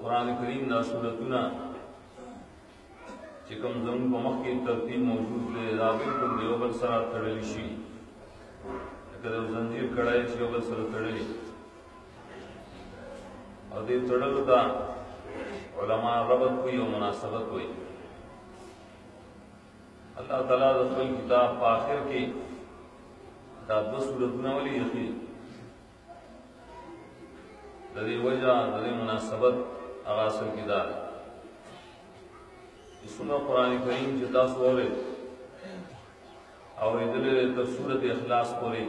कुरान करीम ना सूरतुना चिकम जम को मक्की तरतीब मौजूद है राबिल को देवबल सरा तड़ली शी अगर जंजीर कड़ाई देवबल सरा तड़ली और दे तड़ल दा उलमा रबत कोई और मुनासबत कोई अल्लाह ताला रसूल किताब आखिर की दादो सूरतुना वाली यकी दरी वजह दरी मुनासबत आगासल की दार इसमें कुरान करीम जिता सोरे और इधर तक सूरत इखलास कोरे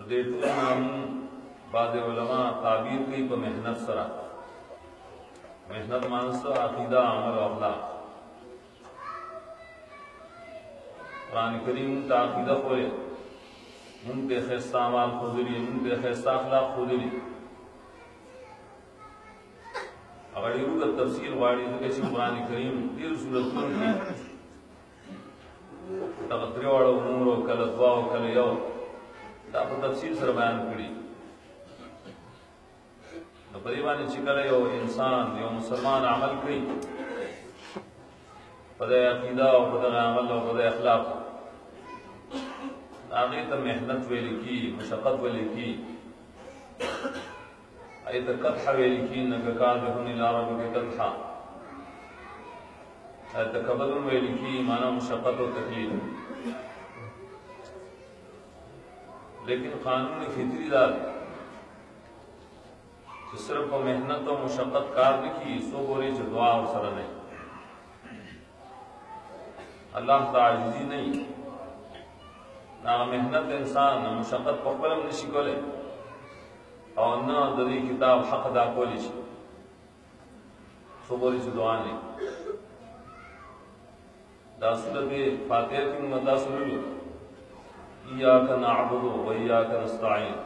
देटू नाम बाद उलमा ताबीर की पर मेहनत सरा मेहनत मानस अकीदा अमल अखलाक कुरान करीम ता अकीदा कोरे मुंते खैस्ता अमाल खुदरी मुंते खैस्ता अखलाक खुदरी अगर ये रूह तफसीर वाड़ी तो कैसी कुरान करीम तीर सूरतों की तकदीर वाला उमूर और कल दुआ और कल यो ताप तफसीर सर बयान करी तो परिवार चिकल यो इंसान यो मुसलमान अमल करी पदे अकीदा और पदे अमल और पदे अखलाक आगे तो मेहनत वेली की मशक्कत वेली की आई तो कथा वेली की न ककाद होने लारब के कथा आई तो कबल वेली की माना मशक्कत और तकलीफ लेकिन कानून फितरी दार जो सिर्फ मेहनत और मशक्कत कार नहीं की सो बोले जो दुआ और सर नहीं अल्लाह ताजीजी नहीं ना मेहनत इंसान ना मशक्कत पकड़म नहीं कोले और न दरी किताब हक दा कोली सो बोली से दुआ नहीं दासूरत फातिहा की मदा सुनो इय्याका नअबुदु व इय्याका नस्तईन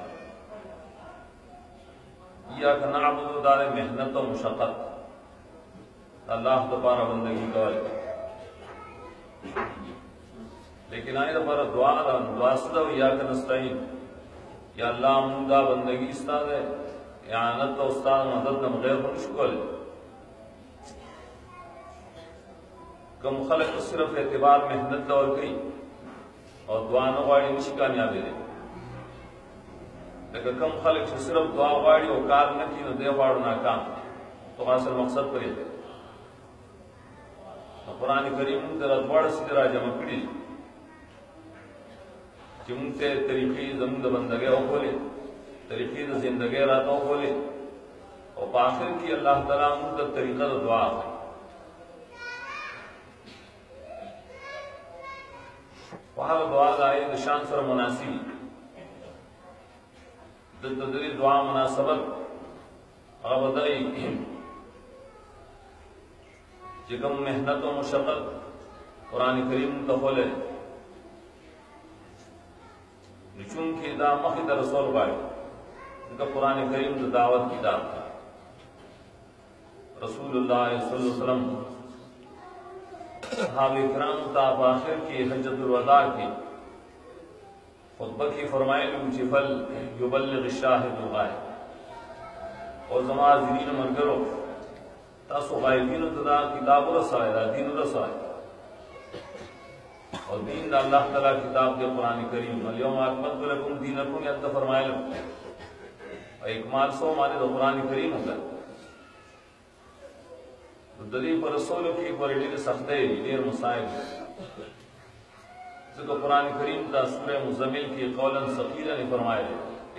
इय्याका नअबुदु दारे मेहनत और मशक्कत अल्लाह तबारा बंदगी का लेकिन आए दफारा दुआ दुआसदा इय्याका नस्तईन या अल्लाह मुंदा बंदगी उस्ताद है यानत तो उस्ताद मदद न गैर मुश्किल कम खलक तो सिर्फ एतबार मेहनत और गई और दुआ न वाड़ी निशी कामयाबी रही लेकिन कम खलक से सिर्फ दुआ वाड़ी और कार न की न दे वाड़ो नाकाम तो हासिल मकसद पर है तो कुरान करीम तेरा द्वार सिदरा जमा पड़ी चिमते तरीके जमीन बंदगे हो बोले तरीके जिंदगी रातों बोले और आखिर की अल्लाह ताला मुद्दत तरीका तो दुआ है वहां दुआ आए निशान सर मुनासी दरी दुआ मुनासबत अब बताई जिकम मेहनत और मुशक्कत कुरान करीम तो बोले चूंकि दा मखी द रसूल बाई उनका कुरान करीम द दावत किताब था। रसूलुल्लाह सल्लल्लाहु अलैहि वसल्लम सहाबा किराम ता आखिर की हज्जतुल वदा की खुतबा की फरमाए फल युबल्लिग शाहिदुल गायब और जमाज़रीन मरगरो तासो गायबीन तदा किताब रसाए दीन रसाए और दीन अल्लाह ताला किताब के कुरान करीम अल-यौम अकमलतु लकुम दीनकुम या फरमाए इकमाल सो माने तो कुरान करीम होता है। तो दली पर रसूल की बड़ी सख्ते ढेर मसाइल तो कुरान करीम का सूरह मुज़म्मिल की कौलन सकीला ने फरमाया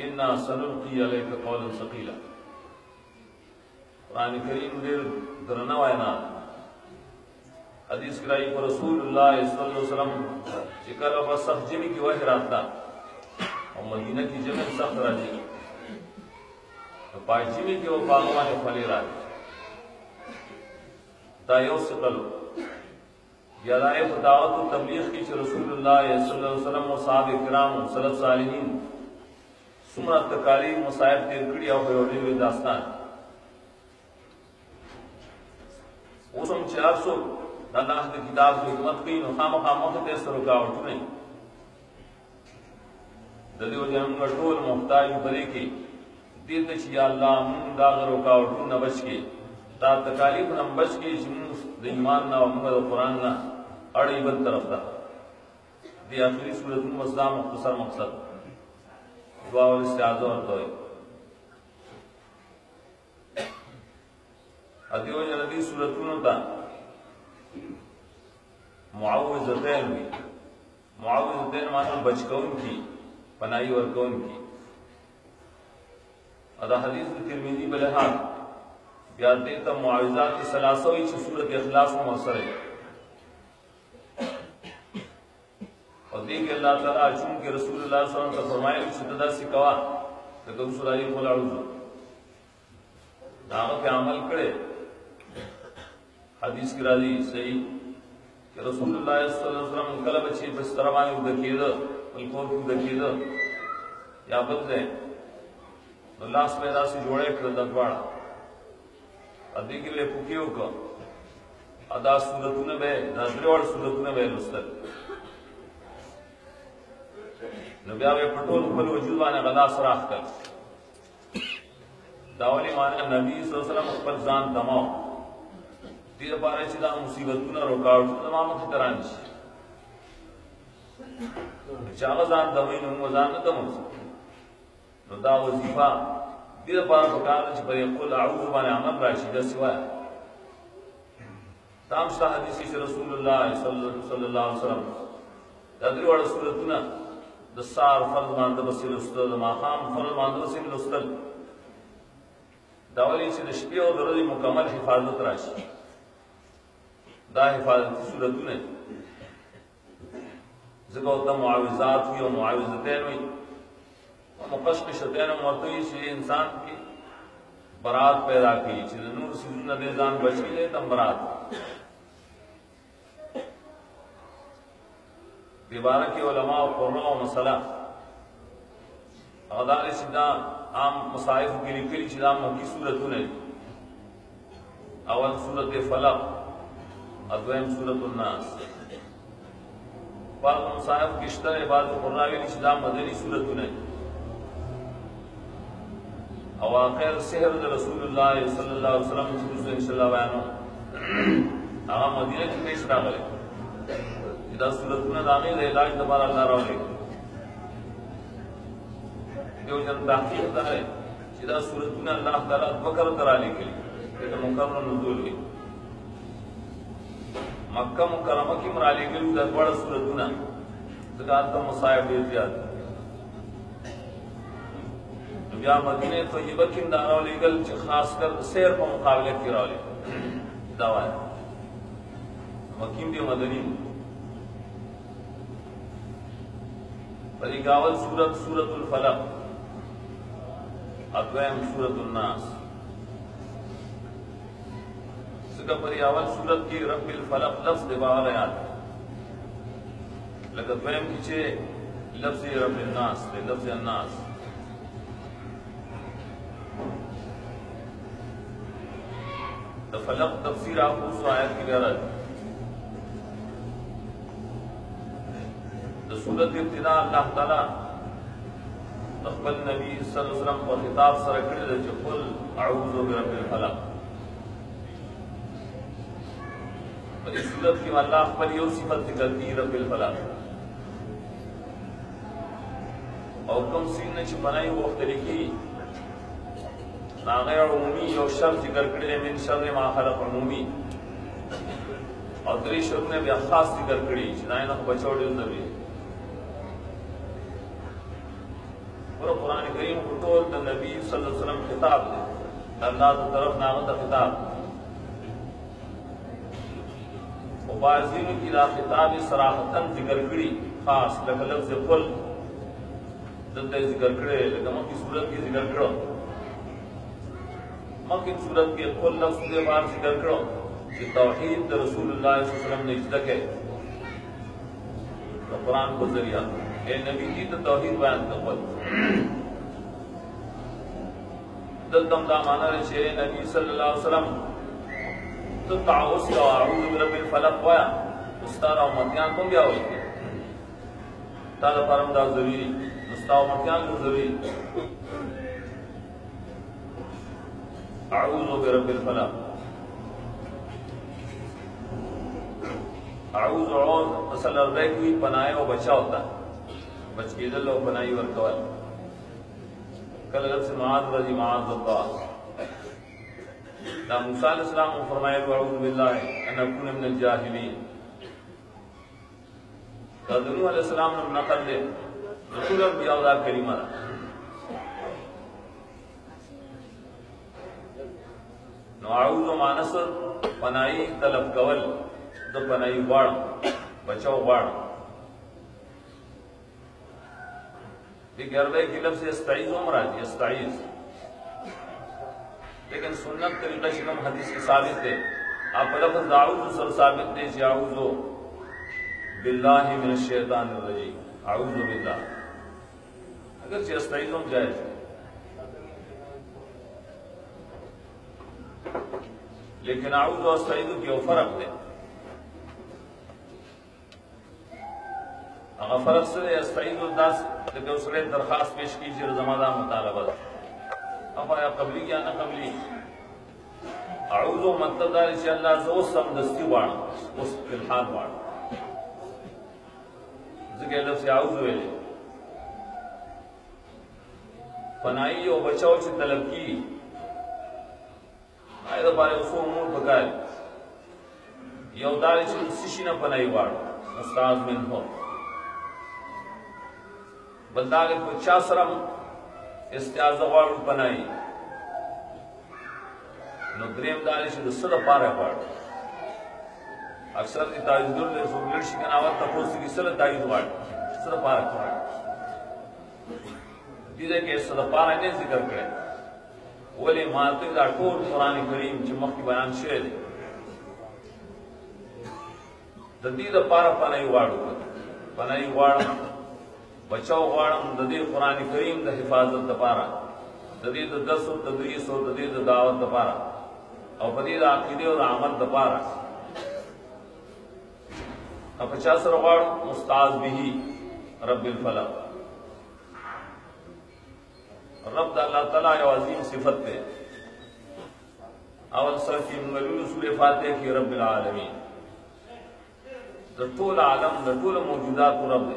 इन्ना सनुल्की अलैका कौलन सकीला। कुरान करीम ढेर दरना वायना हदीस कराई पर रसूलुल्लाह सल्लल्लाहु अलैहि वसल्लम जिक्र व सख्त जिमी की वही राता और मदीना की जमीन सख्त राजी तो पायजिमी के वो बागवा ने फले राजी दायो से कलो यादाए दावत और तबलीग की रसूलुल्लाह सल्लल्लाहु अलैहि वसल्लम और सहाबा किराम सलफ सालिहीन सुमरा तकालीफ मसाइब तेर कड़िया हुए दास्तान उसम 400 अल्लाह की किताब की हिकमत की खाम खामते से रुकावट नहीं दलियो जन टोल मुख्ताज बरे की दीद या अल्लाह मुन दाग रुकावट न बच के ता तकालीफ न बच के ईमान ना मुहम्मद कुरान ना अड़ी बद तरफ था दी आखिरी सूरत मसदा मुख्तसर मकसद दुआ और इस्तिआज़ा और दुआ अदियो जनदी सूरतुन ता मुआविज़तैन हुई मुआविज़तैन मानो बचकौन की पनाही और कौन की अदा हदीस तिरमिज़ी बलहान याद देता मुआविज़ात की सलासो ही सूरत इखलास में मौसर है और देख अल्लाह ताला चूं के रसूलुल्लाह सल्लल्लाहु अलैहि वसल्लम फरमाए शिद्दत से कवा तो तुम सूरह कुल अऊज़ु दावा पे अमल करे हदीस की राजी सही कि रसूलुल्लाह सल्लल्लाहु अलैहि वसल्लम कल बच्चे बिस्तर माने उदकीद बिल्कुल उदकीद या बदले तो लाश पैदा से जोड़े कर ददवाड़ा अदी के लिए पुकियो को अदा सूरतुन बे नजरेवाड़ सूरतुन बे लुस्तल नबिया वे पटोल फल वजूद वाने गदा सराख कर दावली माने नबी सल्लल्लाहु अलैहि वसल्लम पर जान दमाओ तीर पारे चिदा मुसीबतुन रुकावट तमाम की तरह चागा जान दमीन मजान न दमो तो दा वजीफा तीर पार बकार च पर कुल अऊज़ु वाने अमल राशिदा सिवा ताम शाह हदीस रसूलुल्लाह सल्लल्लाहु अलैहि वसल्लम तदरी वाला सूरतुन दसार फर्ज मान दबसिल उस्तद माखाम फर्ज मान दबसिल उस्तद दावली से नशबी और दरदी मुकम्मल हिफाजत राशि दा हिफाजत सूरतुन जगह तम मुआविज़ात हुई और मुआविज़तैन हुई और मुकश्शिशतैन मरतई से इंसान की बरात पैदा की नूर से नदेजान बच गए तम बरात दीवार के उलमा और कुर्रा और मसला अदार सीधा आम मसाइफ के लिए सीधा मक्की सूरतुन अवल सूरत फलक अद्वैम सूरतुन नास बाद मसाइफ किश्तर बाद कुर्रा के लिए सीधा मदनी सूरतुन अवाक़िर सहर रसूलुल्लाह सल्लल्लाहु अलैहि वसल्लम सल्लल्लाहु अलैहि वसल्लम आगा मदीना की पेश रागले इदा सूरतुन दामी इलाज दोबारा अल्लाह रोले जो जन ताक़ीद होता है इदा सूरतुन अल्लाह ताला बकर तराले के लिए ये मुकर्रम नुज़ूल है मक्का मुकर्रमा की मराले के लिए बड़ा सूरतुन ज़कात का मसाइब इत्यादि या मदीने तय्यबा की दारा लीगल खासकर सैर पर मुकाबले की रावले दावा है मकीम भी मदनी परिगावल सूरत सूरतुल फलक अद्वैम सूरतुन नास इसका परिगावल सूरत की रब्बिल फलक लफ्ज़ दिवार याद लगत वैम पीछे लफ्ज़ रब्बिन नास थे, लफ्ज़ अन्नास। तो फलक तफसीर आपको उस आयत की गरज तो सूरत इब्तिदा अल्लाह ताला तक़बल नबी सल्लल्लाहु अलैहि वसल्लम को खिताब सर कड़ी जो कुल अऊज़ु बिरब्बिल फलक। और इस सूरत की अल्लाह पर यो सिफत जिक्र की रब्बिल फलक और कम सीन ने बनाई वो तरीकी नागे उमूमी यो शब्द जिक्र करे मिन शर्रि मा खलक़ उमूमी और दरी शब्द ने भी खास जिक्र करी जिनायना को बचौड़े जरूरी पूरा कुरान करीम को टोल द नबी सल्लल्लाहु अलैहि वसल्लम खिताब दे अल्लाह की तरफ नामत खिताब और बाज़ीन की ला खिताब सराहतन जिक्र करी खास लफ्ज़ कुल दते जिक्र करे लेकिन की सूरत की जिक्र करो मक्की सूरत के कुल लफ्ज़ के बार जिक्र करो कि तौहीद रसूलुल्लाह सल्लल्लाहु अलैहि वसल्लम ने इज्जत है तो कुरान को जरिया ए नबी की तो तौहीद बयान कर दम दा माना रे शेर नबी सल्लल्लाहु अलैहि वसल्लम तो ताउस का अऊज़ु बिरब्बिल फलक वाया उस्तारा मतियान को क्या होई ताला परमदा जरूरी उस्ताव मतियान को जरूरी अऊज़ु बिरब्बिल फलक अऊज़ु और असल अर्दे की पनाहे और बचा होता है बच के दल और बनाई और कवल कल से माद रजी माद अल्लाह दा मूसा अलैहिस्सलाम ने फरमाया अऊज़ु बिल्लाहि अन अकून मिनल जाहिलीन। नूह अलैहिस्सलाम ने नकल दे रसूल अंबिया दा करीमा नो अऊज़ु मानस पनाई तलब कवल तो पनाई बाड़ बचाओ बाड़ गरबे की लफ्ज़ इस्ताईज़ उमरा इस्ताईज़ लेकिन सुन्नत तरीका शिकम हदीस की साबित है आप लफ्ज़ अऊज़ु सर साबित है कि अऊज़ु बिल्लाहि मिनश शैतानिर रजीम अऊज़ु बिल्लाह अगर से इस्ताईज़ जायज़ है लेकिन अऊज़ु और इस्ताईज़ के फर्क है अगर फर्क से इस्ताईज़ दास लेकिन उसने दरखास्त पेश की जिर जमादा मुतालबा अब आया कबली क्या ना कबली अऊज़ु मतलब दार इंशाअल्लाह जो समदस्ती बाण उस फिलहाल बाण जिके लफ्ज़ अऊज़ु है पनाई और बचाव से तलब की आए तो बारे उसको उमूर बकाए ये उदार सिशी ना पनाई बाण मुस्ताज मिन हो बंदागे को चासरम इस्तिआज़ा वालू पनाई नो द्रेम दाले से सदा पारा पाड़ अक्सर की ताइजुल ने सुगलर शिकनावत तपोस की सदा ताइज वाड़ सदा पारा पाड़ दीदे के सदा पारा ने जिक्र करे वली माते दा टोल कुरान करीम चमक की बयान शेर ददीद पारा पनाई वाड़ू पनाई वाड़ बचाओ वाड़म ददे कुरान करीम द हिफाजत दपारा ददे दस और तदरीस और ददे दावत दपारा और बदीद आकीदे और अमल दपारा अब 50 वाड़ मुस्ताज बिही रब्बिल फलक रब अल्लाह ताला या अजीम सिफत पे अवल सर की मलूल सूरह फातिहा की रब्बिल आलमीन द टोल आलम द टोल मौजूदात को रब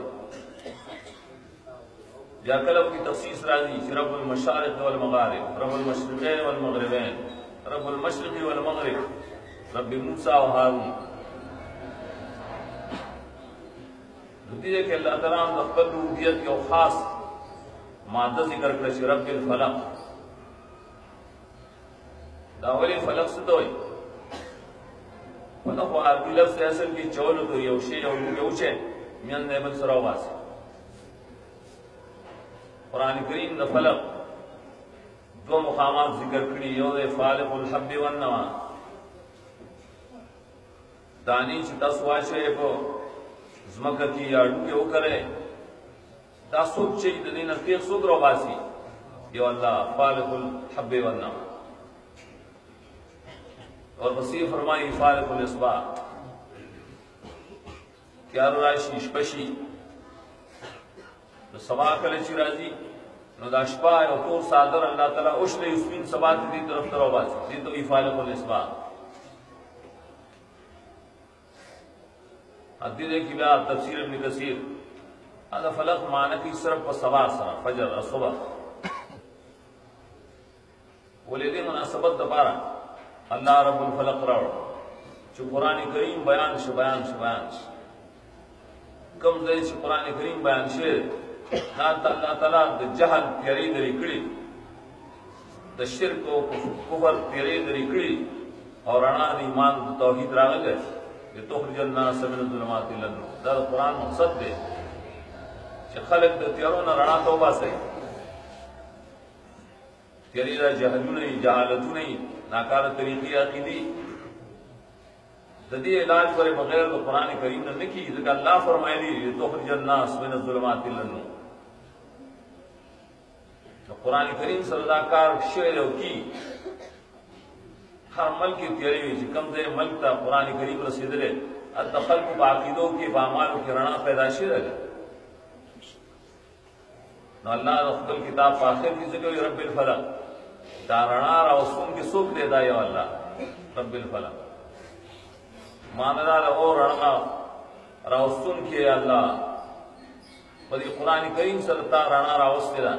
या कलब की तफसीस राजी रब्बुल मशारिक़ वल मगारिब रब्बुल मशरिक़ैन वल मग़रिबैन रब्बुल मशरिक़ वल मग़रिब रब्बी मूसा व हारून नतीजे के अल्लाह ताला ने अकबर रूहियत के खास मादा जिक्र कर रब्बिल फलक दावली फलक से तो फलक वो अरबी लफ्ज़ असल की चौल तो योशे और योशे मियां नेबल सरावास कुरान करीम द फलक दो मुकामात जिक्र करी योद फालिकुल हब्बि वन नवा दानी चिता सुवाशे को ज़मक की आड़ू के वो करे دا څوک چې د دې نه تیغ څوک راوباسي؟ یو الله فالق الحب والنوى. اور وسیع فرمائی فالق الاصباح تیار راشي شپشي نو سبا کله چې راځي نو دا شپه او تور صادر الله تعالی اوشله یسمین سبا دې طرف ته راوباسي. دې ته فالق الاصباح. حدیث کی بیا تفسیر ابن کثیر هذا فلق معنی کی صرف سبا سره فجر الصبح ولدي مناسبت دبارا الله رب الفلق راو چې قران کریم بیان شو کوم ځای چې قران کریم بیان شي دا الله تعالی د جهل تیری لري کړی د شرک او کفر تیری لري کړی او رڼا د ایمان د توحید راغله لتخرج الناس من الظلمات الى النور. دا قرآن مقصد دی چې خلق د تیارو نه رڼا ته وباسي. تیاری را جهلونه جهالتونه ناکاره طریقې عقیدی د دې علاج پر بغیر د قرآن کریم نه نکی. ځکه الله فرمایلی لتخرج الناس من الظلمات الى النور. قرآن کریم سره دا کار شعر او کی ہر ملک کی تیاری ہوئی چې کم ځای ملک ته قرآن کریم رسیدلې د خلکو په عقیدو کې په اعمالو کې رڼا پیدا شي راغله. نو الله د خپل کتاب په آخر کې ذکر رب الفلق دا رڼا راوستون کې څوک دی؟ دا یو الله رب الفلق. ماندار او رڼا راوستون کې الله په دې قرآن کریم سره تا رڼا راوستي دا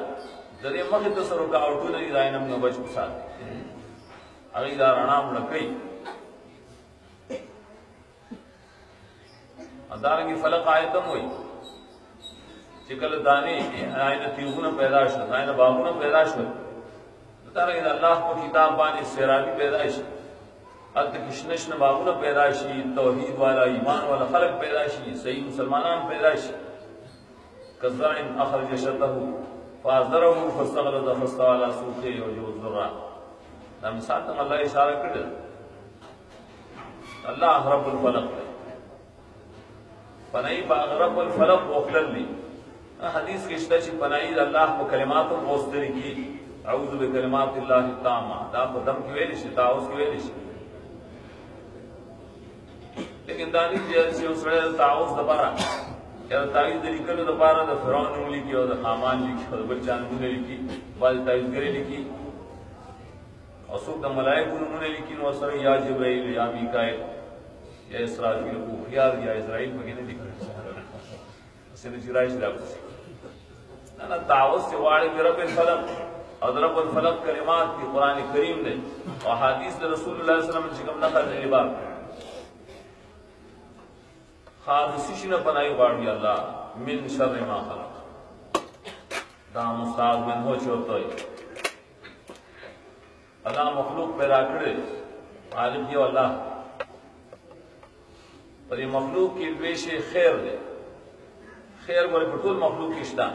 د دې مخې ته سره رکاوټونه دي داینم نو بچ وساتي هغه دا رڼا مړ کوي. ادارنګي فلق آیتم وای چې کله دانی آینه تیغونه پیدا شو آینه باغونه پیدا شو ادارنګي الله په کتاب باندې سیرابي پیدا شي الته کشنش نه باغونه پیدا شي توحید والا ایمان والا خلق پیدا شي صحیح مسلمانان پیدا شي. کزاین اخرج شته فازره فاستغلظ فاستوى على سوقه وجه الذرة. دا مثال ته الله اشاره کړل. الله رب الفلق پنای باغ رب الفلق وخلل لی حدیث کې شته چې پنای د الله په کلماتو موستری کی اعوذ بکلمات الله التامه دا په دم کې ویل شي تاسو کې ویل شي. لیکن دا نه چې اوسره تعوذ د بارا یا تعویذ د لیکلو د بارا د فرعون لیکي او د حامان لیکي او بل چانونه لیکي بعض تعویذ ګری لیکي او څوک د ملائکو نومونه لیکي نو سره یا جبرائیل یا میکائیل یا اسرافیل او خیال یا اسرائیل په کې نه لیکل سره چې راځي دا نه تعوذ سے واړه رب الفلق او رب الفلق کلمات کی قرآن کریم نے اور حدیث رسول اللہ صلی اللہ علیہ وسلم چې کوم نقل دی باب حادثی شنه بنای واړی الله من شر ما خلق دا مستعاذ من هو چوتای الله مخلوق پیدا کړي عالم دی الله پر مخلوق کې ویشه خیر دی خیر ور په ټول مخلوق کې شته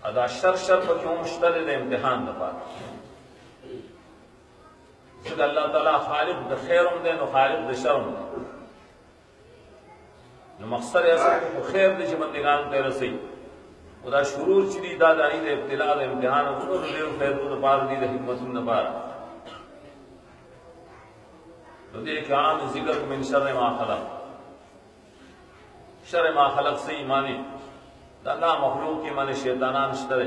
ادا شر په کوم شته د امتحان لپاره چې الله تعالی خالق د خیرم دی نو خالق د شرم دی نو مقصد یې اساس خیر دې چې بندگان ته رسي او دا شرور چې دی دا د ابتلا د امتحان او نور ډېر خیر د پاره دي د حکمتونو لپاره نو دې کې عام ذکر من شر ما خلق شر ما خلق سے ایمانی دا الله مخلوق کې معنی شیطانان شته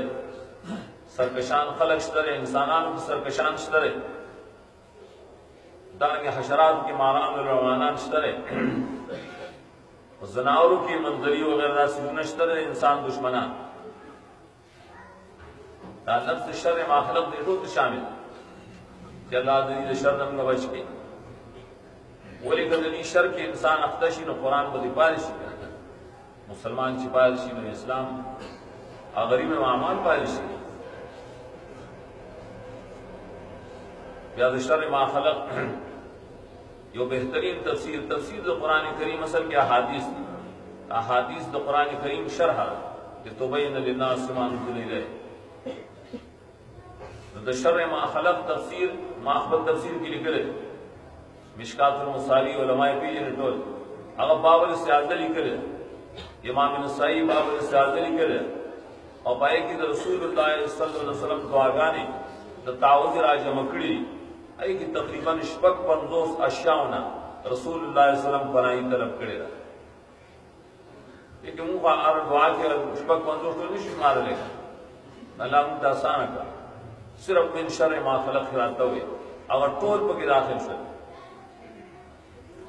سرکشان خلق شته انسانان سرکشان شته دانګه حشرات کې ماران روانان شته زناورو کی منظری وغیرہ سے نشتر انسان دشمنان دا لفظ شر ما خلق دے ټول شامل کہ اللہ دې شر نم نو بچ کی ولی کدی شر کې انسان اختشی نو قرآن بدی پالش مسلمان چې پالشي نو اسلام غریب اعمال پالشي بیا د شر ما خلق یو بہترین تفسیر د قرآن کریم اصل کے احادیث د قرآن کریم شرح لتبین للناس ما نزل الیہ د شر ما خلق تفسیر ما خپل تفسیر کې لیکل مشکات المصابیح علماء پیجن ټول هغه باب الاستعاذ لیکل इमाम नसाई बाब इस्ताज़री करे और पाए कि रसूलुल्लाह सल्लल्लाहु अलैहि वसल्लम दुआगाने द ताऊज़ राज मकड़ी आई कि तकरीबन शपक 50 अशियाना रसूलुल्लाह सल्लल्लाहु अलैहि वसल्लम बनाई तलब करे लेकिन मुंह आर दुआ के शपक 50 तो नहीं मार लेगा अल्लाह मुंह आसान का सिर्फ मिन शर्र मा खलक खिलाता हुए अगर टोल पर दाखिल से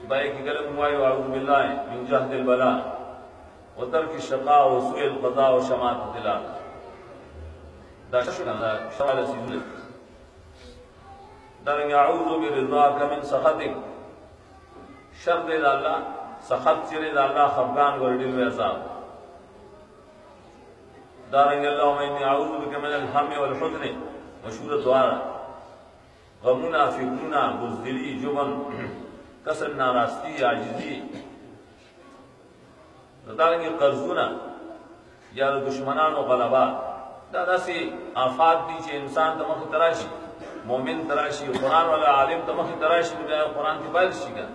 भाई की गलत मुआई वाउज़ बिल्लाह मिन जहदिल बला व तरक शक़ा व सुइल क़ज़ा व शमात दिला दाशना शवाल सीने दरंग अऊज़ु बिरिज़ाका मिन सख़तिक शर दे अल्लाह सख़त चिरे अल्लाह खफगान वर्डिल व अज़ाब दरंग अल्लाहुम्मा इन्नी अऊज़ु बिका मिनल हम्मि वल हुज़्नि मशहूर दुआ गमुना फिक्रुना बुज़दिली जुबन कसर नारास्ती आजिजी दादांगे कर्जुना या दुश्मनान और गलबा दादा से आफात दी इंसान तमख तराशी मोमिन तराशी कुरान वाला आलिम तमख तराशी कुरान की बारिश का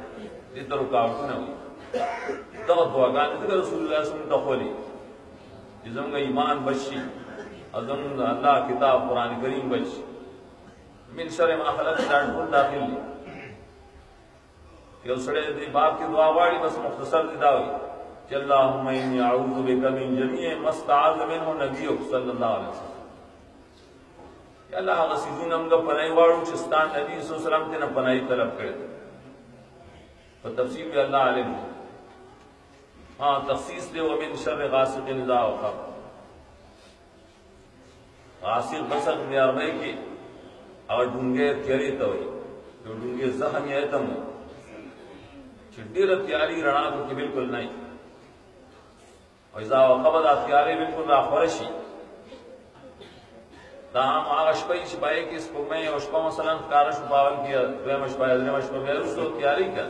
ये तो रुकावट न हुई तो दुआगान रसूलुल्लाह सल्लल्लाहु अलैहि वसल्लम दखोली जिसम का ईमान बची अज़म अल्लाह किताब कुरान करीम बची मिन शर्रि मा खलक दाखिल दाखिल कि उसड़े बाप की दुआ वाड़ी बस मुख्तसर दिदावी अल्लाहुम्मा इन्नी अऊज़ु बिका मिन जमीइ मस्तआज़ मिन्हु नबियुक सल्लल्लाहु अलैहि वसल्लम या अल्लाह गसीजुन हम का पनाई वाड़ू चिस्तान नबी सल्लल्लाहु अलैहि वसल्लम ते न पनाई तलब करे तो तफसील भी अल्लाह आलिम हाँ तखसीस दे व मिन शर्रि गासिक़िन इज़ा वक़ब गासिक़ बसक नियारने की और डूंगे तेरी तो जो डूंगे जहन है तम चिड्डीर त्यारी रणा तो बिल्कुल नहीं और इज़ा वक़बद त्यारी बिल्कुल राखवरशी दाम आगशपई शिपाई की स्पुमे अशपा मसलन कारश पावल किया वे मशपा अदरे मशपा में उसको त्यारी का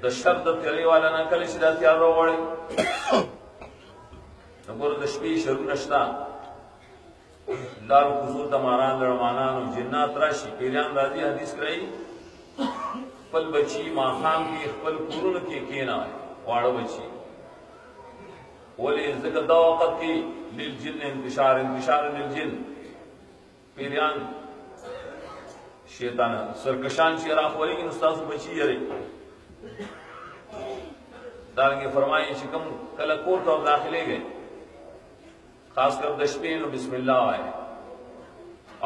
दशर्द त्यारी वाला ना कल सीधा त्यार रो वड़े नगोर दशपी शरू नश्ता दारू कुसूर तमारान लड़मानान और जिन्नात राशि पेरियान राजी हदीस कराई पल बची माखाम की पल कुरुन के केना वाड़ बची बोले ज़िक्र वक़्त की लिल जिन इंतशार लिल जिन पेरियान शैतान सरकशान शेरा खोली की उस्ताद बची यरे दारंगे फरमाई शिकम कल कोर्ट और दाखिले गए खासकर दशपीन और बिस्मिल्लाह आए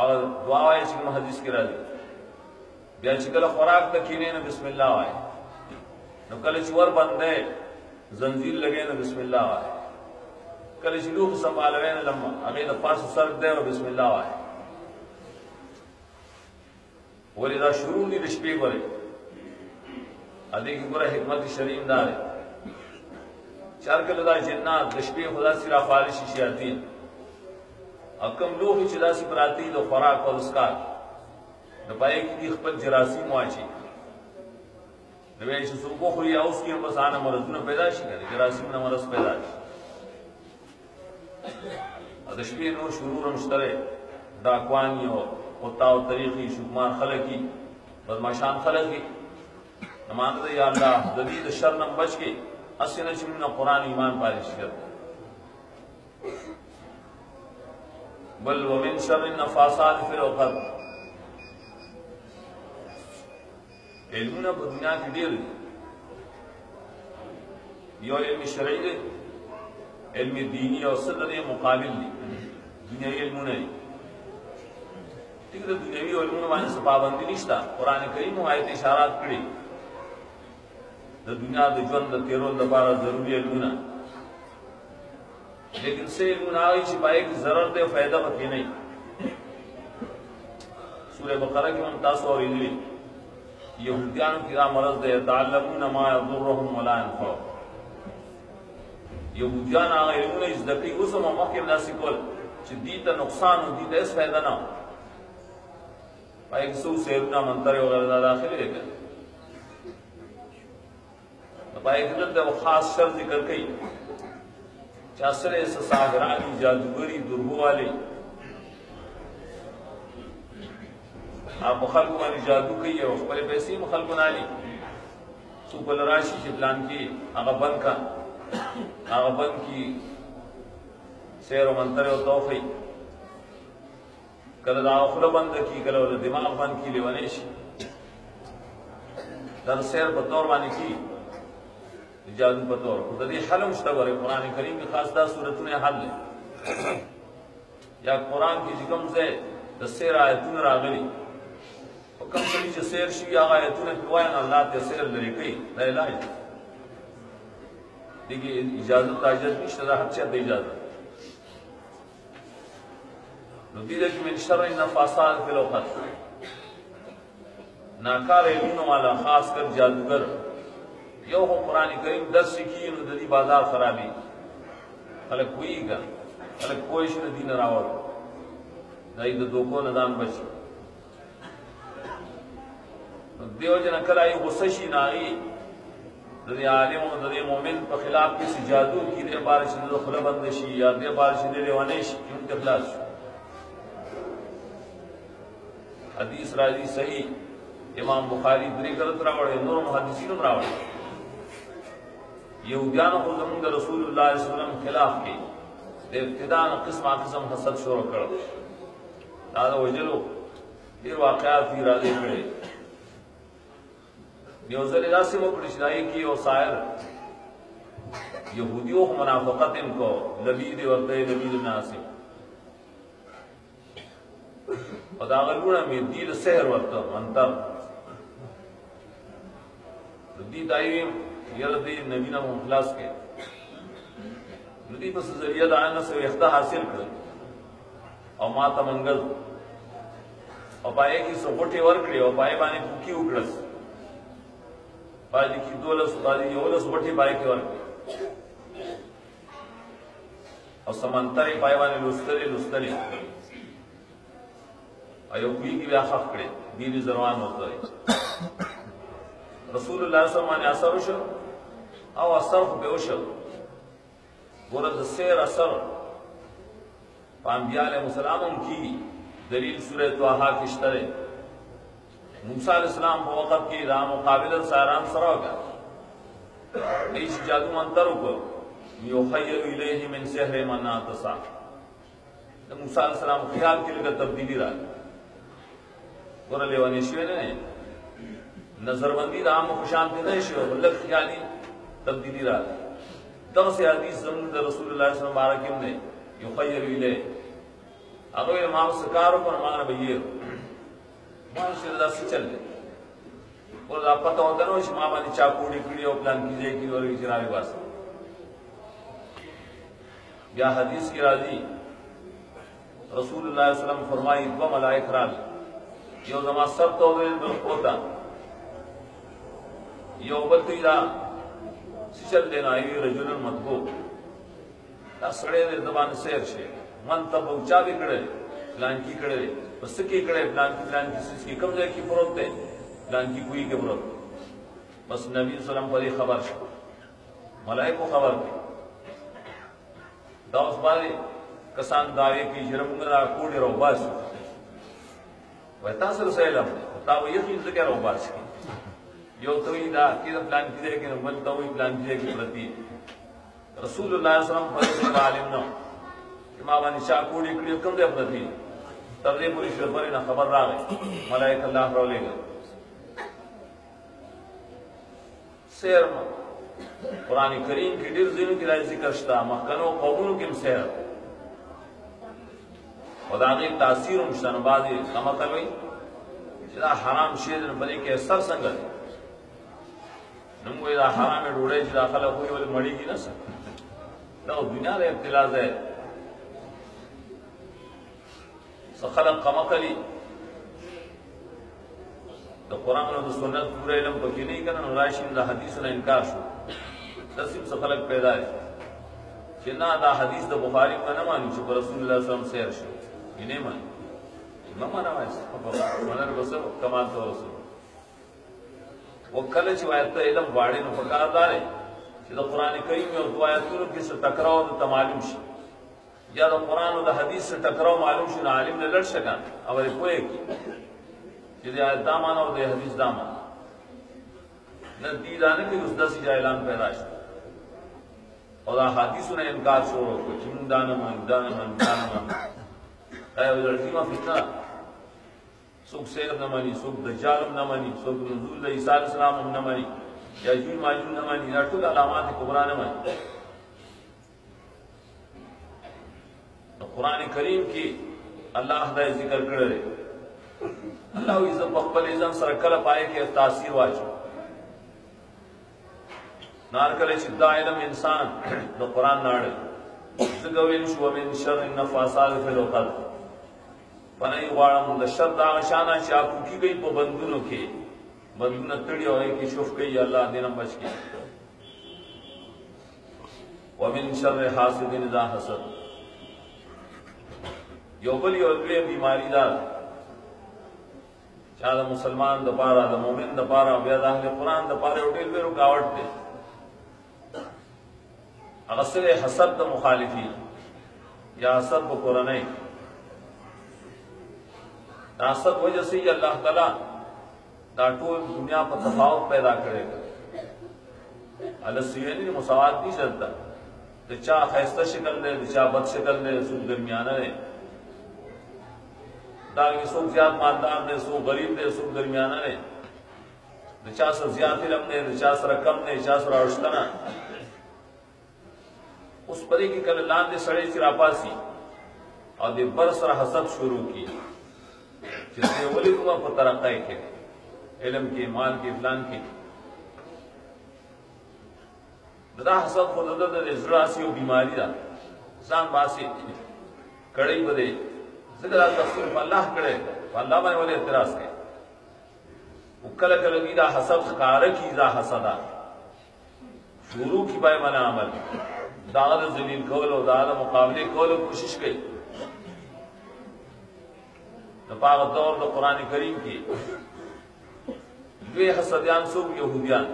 और दुआ आए चिकम हदीस के राजी बिया चिकल खुराक तकीने न बिस्मिल्लाह आए न कल चुवर बंदे जंजीर लगे न बिस्मिल्लाह आए कल चिलूख संभाल रहे न लम्मा अगे द पास सर दे और बिस्मिल्लाह आए बोले दा शुरू नहीं रिश्ते करे अदी की पूरा हिकमत शरीम दार है चार कलदा जिन्नात रिश्ते खुदा सिरा फारिशी शियाती अकम लोग चिदासी प्राती दो खुराक और उसका नपाए की खपत जरासी मुआची नवेश सुको हुई आउस की बसाना मरज न पैदाशी करे जरासी न मरज पैदाशी अदशपी नो शुरू मुश्तरे डाकवानी हो उताव तरीकी शुमार खलकी बदमाशान खलकी नमाज या अल्लाह जदीद शर्नम बच के असन चिमना कुरान ईमान पारिश कर बल व मिन शर्रि नफासात फिल उक़द इल्म दुनिया की ढेर यो इल्म शरई इल्म दीनी और सदर मुकाबिल दुनिया इल्म नहीं ठीक है दुनियावी इल्म माने से पाबंदी निश्ता कुरान करीम आयत इशारात कड़ी दुनिया दुजन तेरो दबारा जरूरी इल्म लेकिन से इल्म आई छिपाए की जरूरत है फायदा बकी नहीं सूरह बकरा की 49 और इजली यहूदियान की मरज दे ताल्लमुन मा यदुरहुम वला यनफउ यहूदियान आ इल्म इस दकी उस मौके नासिकोल दी त नुकसान दी त इस फायदा ना पाए सु सेरना मंतरे वगैरह दाखिल है क्या पाए कि वो खास शर्त जिक्र कई चासरे सागरानी जादूगरी दुर्बो वाले आप खल्क वाली जादू कही है पहले पैसे खल्क नाली सुपल राशि के प्लान की आगबन का आगबन की सैर व मंतर और तोफ़ी कल दाखिल बंद की कल दिमाग बंद की लेवनेश दर सैर बतौर वानी की इजाजत बतौर खुदरी हल मुश्तबर है कुरान करीम की खासदा सूरत ने हल है या कुरान की जिकम से दसेर आयतुन रागली कम से नीचे सैर शी आयतुन पिवायन अल्लाह ते सैर लड़की इलाज देखिए इजाजत ताजत निश्चित हक से इजाजत नतीजे की मिन शर्र नफासात फिल उक़द नाकार इल्म वाला खास कर जादूगर यो हो कुरान करीम 10 सीखी नदी बाजार खराबी अलग कोई का अलग कोई श दीन रावत नहीं तो दो को नदान बच देव जन कलाई गुस्सशी नाई दे आलिम दे मोमिन पर खिलाफ किसी जादू की दे बारिश दे खुलबंदशी या दे बारिश दे लेवानेश उनके खिलाफ हदीस राजी सही इमाम बुखारी दरी करत रावड़े नूर मुहद्दिसीन रावड़े यहूदियान को जमूद रसूलुल्लाह सल्लल्लाहु अलैहि वसल्लम खिलाफ की इब्तिदा किस्म किस्म हसद शुरू कर दादा वजलो ये वाकयात ही राजी खड़े न्यूज़र रासी वो कृष्णाई की और शायर यहूदियों को मुनाफिकत इनको लबीद वरते लबीद नासिब और दागलूना में दील सहर वरता मंतर दी दाई यरदी नबीना मुखलास के नदी बस जरिया दाना से इख्ता हासिल कर और माता मंगल और पाए की सोटे वर्कड़े और पाए बाने कुकी उगड़स पाजी की दोलस पाजी योलस वठी पाए के वर्क और समंतरी पाए बाने लुस्तरी लुस्तरी अयो कुई की व्याख्या करे दीन जरवान होता है रसूलुल्लाह सल्लल्लाहु अलैहि वसल्लम असर शो او असर हो बेवशो गोरद सैर असर अंबिया अलैहिस्सलाम की दलील सूरह तोहा की तरह मूसा अलैहिस्सलाम को वक़्त की राम मुकाबिल साराम सरोगा इस जादू मंतर को युखय्यलु इलैहि मिन सिहरि मन्ना तसा मूसा अलैहिस्सलाम ख्याल के लिए तब्दीली रहा गोर लेवानी शिवे ने नजरबंदी राम को शांति नहीं शिव बल्कि ख्याली तब्दीली रहा तब से हदीस ज़मीन रसूलुल्लाह सल्लल्लाहु अलैहि वसल्लम ने युखय्यलु इलैहि अगर ये मां सकार को मान भइए मां से चल ले और आप पता होता ना इस मां वाली चाकूड़ी पीड़ी और प्लान कीजिए कि और इजरारी बात या हदीस की राजी रसूलुल्लाह सल्लल्लाहु अलैहि वसल्लम फरमाई दो मलाइक राज यो जमा सब तो होता यो बल्तीरा सिचल देना ये रजुलन मतबू ता सड़े दे जबान शेर शे मन तब ऊंचा भी कड़े प्लान की कड़े बस की कड़े प्लान की सिसकी कम जाए की फरोत है प्लान की कोई के फरोत बस नबी सल्लल्लाहु अलैहि वसल्लम पर खबर शो मलाइक को खबर थी दाउस बारे कसान दावे की जरमगरा कोड़े रो बस वह तासर सैलम ता वो यकीन से कह रो बस यो तो ही दा कि प्लान की दे कि मन तो ही प्लान की दे कि प्रति रसूलुल्लाह सल्लल्लाहु अलैहि वसल्लम आलिम न इमाम निशा कोड़ी कड़ी कम दे प्रति तब ये पूरी शबर ना खबर रा गई मलाइक अल्लाह रोलेगा शेर कुरान करीम की दिल जिन की राज जिक्र शता महकनो कौमों के शेर खुदा की तासीर मुशनबाजी कमकल हुई जिला हराम शेर बने के सर संगत नमो इला हराम ढूंढे जिला खला कोई वाली मड़ी की ना सर ना दुनिया रे इब्तिलाज है सखलक कमकली तो कुरान और सुन्नत पूरे इल्म को की नहीं करना राशिन दा हदीस ने इनकार शो तस्वीर सखलक पैदा है जिन्ना दा हदीस दा बुखारी में न मानी जो रसूलुल्लाह सल्लल्लाहु अलैहि वसल्लम शेर शो इन्हें मानी न माना वैसे मनर बस कमाल तो रसूल वो कल चिवायत इल्म वाड़े न फकारदार है जो कुरान करीम में दो आयतों के से टकराव तो मालूम शी या तो कुरान और हदीस से टकराव मालूम शी ना आलिम ने लड़ सका अब कोई की जिदे आयत दामान और दे हदीस दामान न दीदाने की उस दस जाइलान पैदाश और हादीस ने इनकार छोड़ो को चिम दानमन लड़कीमा फितना सुख से न मनी सुख दज्जाल न मनी सुख नज़ूल ईसा अलैहिस्सलाम न मनी याजूज माजूज न मनी नटुल अलामात कुबरा न मनी कुरान करीम की अल्लाह दा जिक्र करे अल्लाह इज्जत मकबल इज़म सरकल पाए के तासीर वाजो नारकले चिद्दा इलम इंसान द कुरान नाड़े ज़गविन शु मिन शर नफासात फिल उक़द पनई वाड़म द शर दा शाना चाकू की गई बंदूनों के बंदून तड़ी होए कि शुफ गई अल्लाह दिन बच के व मिन शर हासिदिन इज़ा हसद योबली और बीमारी दार चाहे मुसलमान दपारा द मोमिन दपारा बेद अहले कुरान दपारे होटल में रुकावट दे अगसर हसद द मुखालिफी या हसद ब कुरान हसद वजह से ही अल्लाह ताला दाटोल दुनिया पर तफावत पैदा करेगा अलसीनी मुसावात नहीं चलता तो चाह खैस्ता शिकल दे चाह बद शिकल दे सुख दरमियाना है ताकि सुख ज्यादा मालदार ने सुख गरीब ने सुख दरमियाना ने रिचास ज्यादा इलम ने रिचास रकम ने रिचास राशतना उस परी की कल लान दे सड़े चिरापासी और दे बरस हसद शुरू की जिसने वली कुमा पर तरक्की के इलम के माल के फलान की ददा हसद खुद दद इजरासी और बीमारी दा सान बासी कड़ई बदे जिक्र तफसीर अल्लाह करे अल्लाह में वाले एतराज के उकल कलगी दा हसद कार की दा हसदा शुरू की बाय मना अमल दाद जलील कौल और दाद मुकाबले कौल कोशिश की नपाग दौर द कुरान करीम की वे हसदियान सुब यहूदियान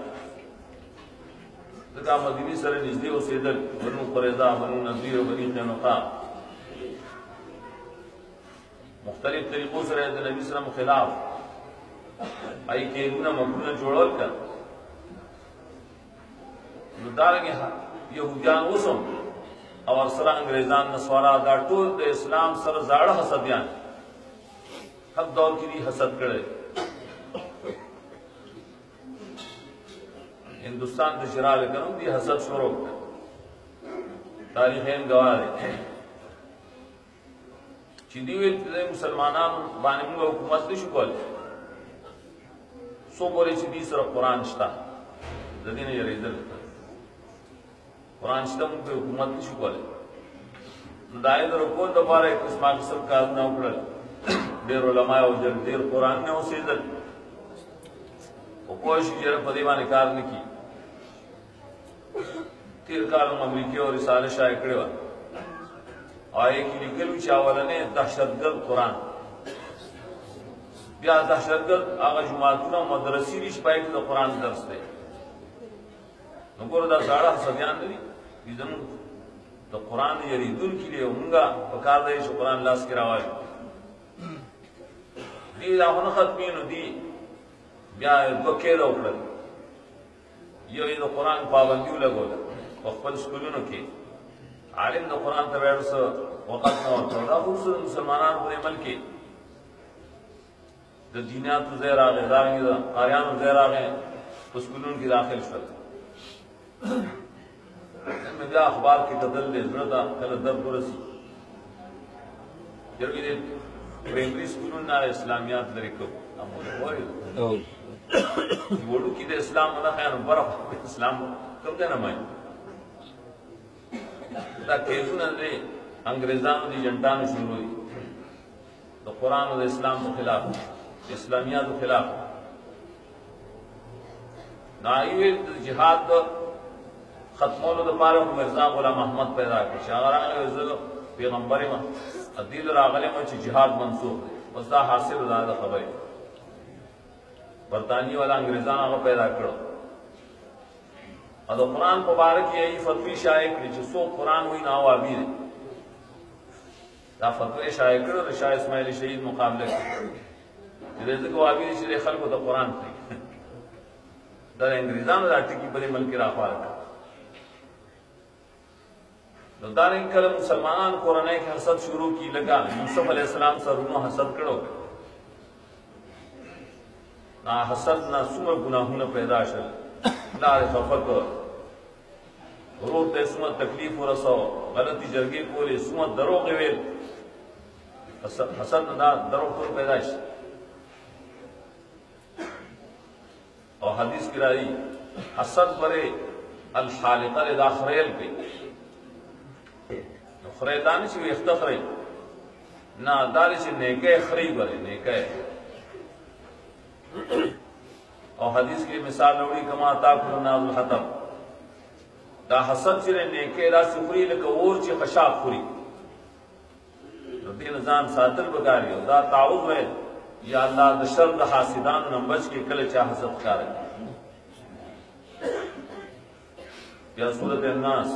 जगह मदीनी सर निजदे व सेदल बनु कुरैज़ा बनु नज़ीर बनी क़ैनुक़ा मुख्तलिफ तरीकों से रहते नबी सल्लल्लाहु अलैहि वसल्लम खिलाफ आई के गुना मकरूना जोड़ल कर दारंगे यहूदियान उसम और सरा अंग्रेजान नस्वारा दा टोल दे इस्लाम सर जाड़ हसदियान हक दौर की दी हसद करे हिंदुस्तान से शराब करूं दी हसद शुरू तारीखें गवाह चिदी हुए मुसलमाना बानिमुल हुकूमत नहीं शुकल सो बोले चिदी सर कुरान शता जदीन ये रिजल कुरान शता मुझे हुकूमत नहीं शुकल दायद रुकोन दोबारा एक किस्म का सब का ना उकड़ल देर उलमा और जर देर कुरान ने उसे जल कोशिश जरा पदीवा निकाल की तीर काल अमेरिकी और रिसाले शाह कड़े आए की निकल चावल ने दहशतगर्द कुरान या दहशतगर्द आगा जुमातुना मदरसी रिश पाए कि कुरान दर्स दे नकोर दा साड़ा सदियान नहीं इधन तो कुरान यरीदुन के लिए होगा बकार दे जो कुरान लास के रावाज दी लाहन खत्मीन दी या बकेर उकड़ल ये तो कुरान पाबंदी लगोला वक्फल स्कूलों के आलिम द कुरान तबैर से वक़्त न होता था उस मुसलमानान पर अमल के द दीनियात ज़ैर आ गए दांगी कारियान ज़ैर आ गए स्कूलों की दाखिल शल में जा अखबार की तदल ले ज़रूरता कल दर पुरसी जब ये प्राइमरी स्कूलों ना इस्लामियात लड़को हम वोडू की दे इस्लाम ना खैर बर्फ इस्लाम कब देना मैं ने अंग्रेजान की जनटान शुरू हुई तो कुरान और इस्लाम के खिलाफ इस्लामिया के खिलाफ नाई जिहाद खत्मों दोबारा मिर्जा गुलाम अहमद पैदा कर शागर पैगम्बर अदील रागले में जिहाद मंसूब उसका हासिल ज़्यादा खबर बरतानिया वाला अंग्रेजान पैदा करो और कुरान मुबारक यही फतवी शाये करी जिसो कुरान हुई ना वाबी ने दा फतवे शाये करो तो शाह इस्माइल शहीद मुकाबले जैसे को वाबी ने खल को तो कुरान थी در انګریزانو دا ټکی په ملک راخوار کړ. نو دا رنګ کله مسلمانان کورنۍ کې حسد شروع کی لگا یوسف علیہ السلام سرونو حسد کړو. نا حسد نا څومره ګناهونه پیدا شول، لار خفق ورور ته څومره تکلیف ورسو، غلطی جرګې کولې، څومره دروغ ویل. حسد دا دروغ ټول پیدا شي. اور حدیث کی رائی حسد برے الحالقہ لدا خریل پہ خریدانی چی اختخری نا داری چی نیکے خری برے نیکے. اور حدیث کی مثال لوڑی کما تاکل الناس الحطب، دا حسد چی نیکے دا سخری لکا اور چی خشاق خری. دین ځان ساتل بکاری ہو دا تعوذ ہے یا اللہ دا شر دا حاسدان نمبچ کے کل چاہ حسد کار ہے. یا سورت الناس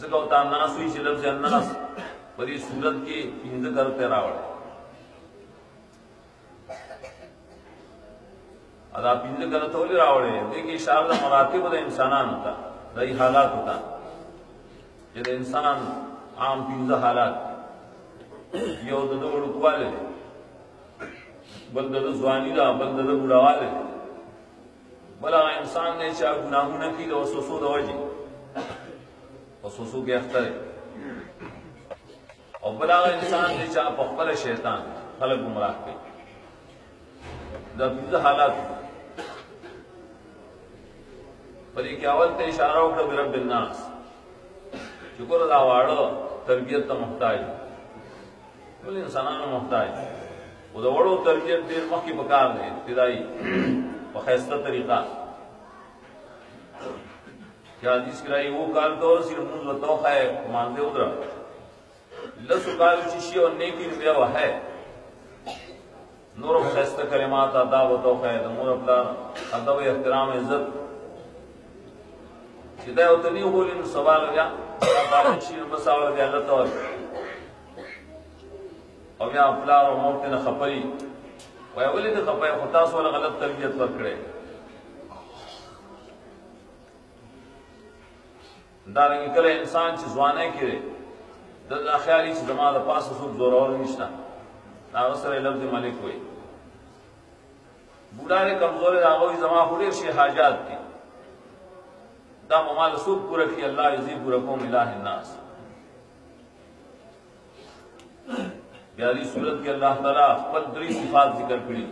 زکوتا الناس ہوئی چی لفظ الناس بری سورت کی پینز کرتے راوڑے. ادا پینز کرتے ہولی راوڑے دیکھ اشارہ دا مراتب دا انسانان ہوتا، دا حالات ہوتا. جد انسان عام پینز حالات یو د وړوکواله بل د ځواني دا بل د بوډاواله بل انسان نه چې ګناهونه کوي د وسوسو د وجې وسوسو کې اخته او بل انسان چې په خپل شیطان خلق گمراه کوي. دا پنځه حالات په دې کې اول ته اشاره وکړه برب الناس چې ګور دا واړو تربیت ته محتاج، ټول انسانانو محتاج. او دا وړو تربیت ډیر مخکې پکار دی ابتدایي په ښایسته طریقه. چې حدیث کې راځي وہ کال تو صرف موږ وتو خای مانده ودر لسو کال چې شی او نیکی بیا وه نور ښایسته کلمات آداب وتو خای د مور خپل ادب احترام عزت چې دا او تنی هولین سوال بیا باندې شي بس اور دی الله تعالی او بیا پلار او موت نه خپري وای ولې نه خپای خو تاسو ول غلط تربیت ورکړې. دا رنګ کله انسان چې ځوانه کړي د خیالي چې زما د پاسه څوک زور اور نشته دا سره لفظ ملک وي. بوډا کمزور راغوي زما خوري شي حاجات دي دا مال څوک پوره کوي الله یذیب پورکم الہ الناس. بیاری صورت کے اللہ تعالیٰ خپل دری صفات ذکر کری،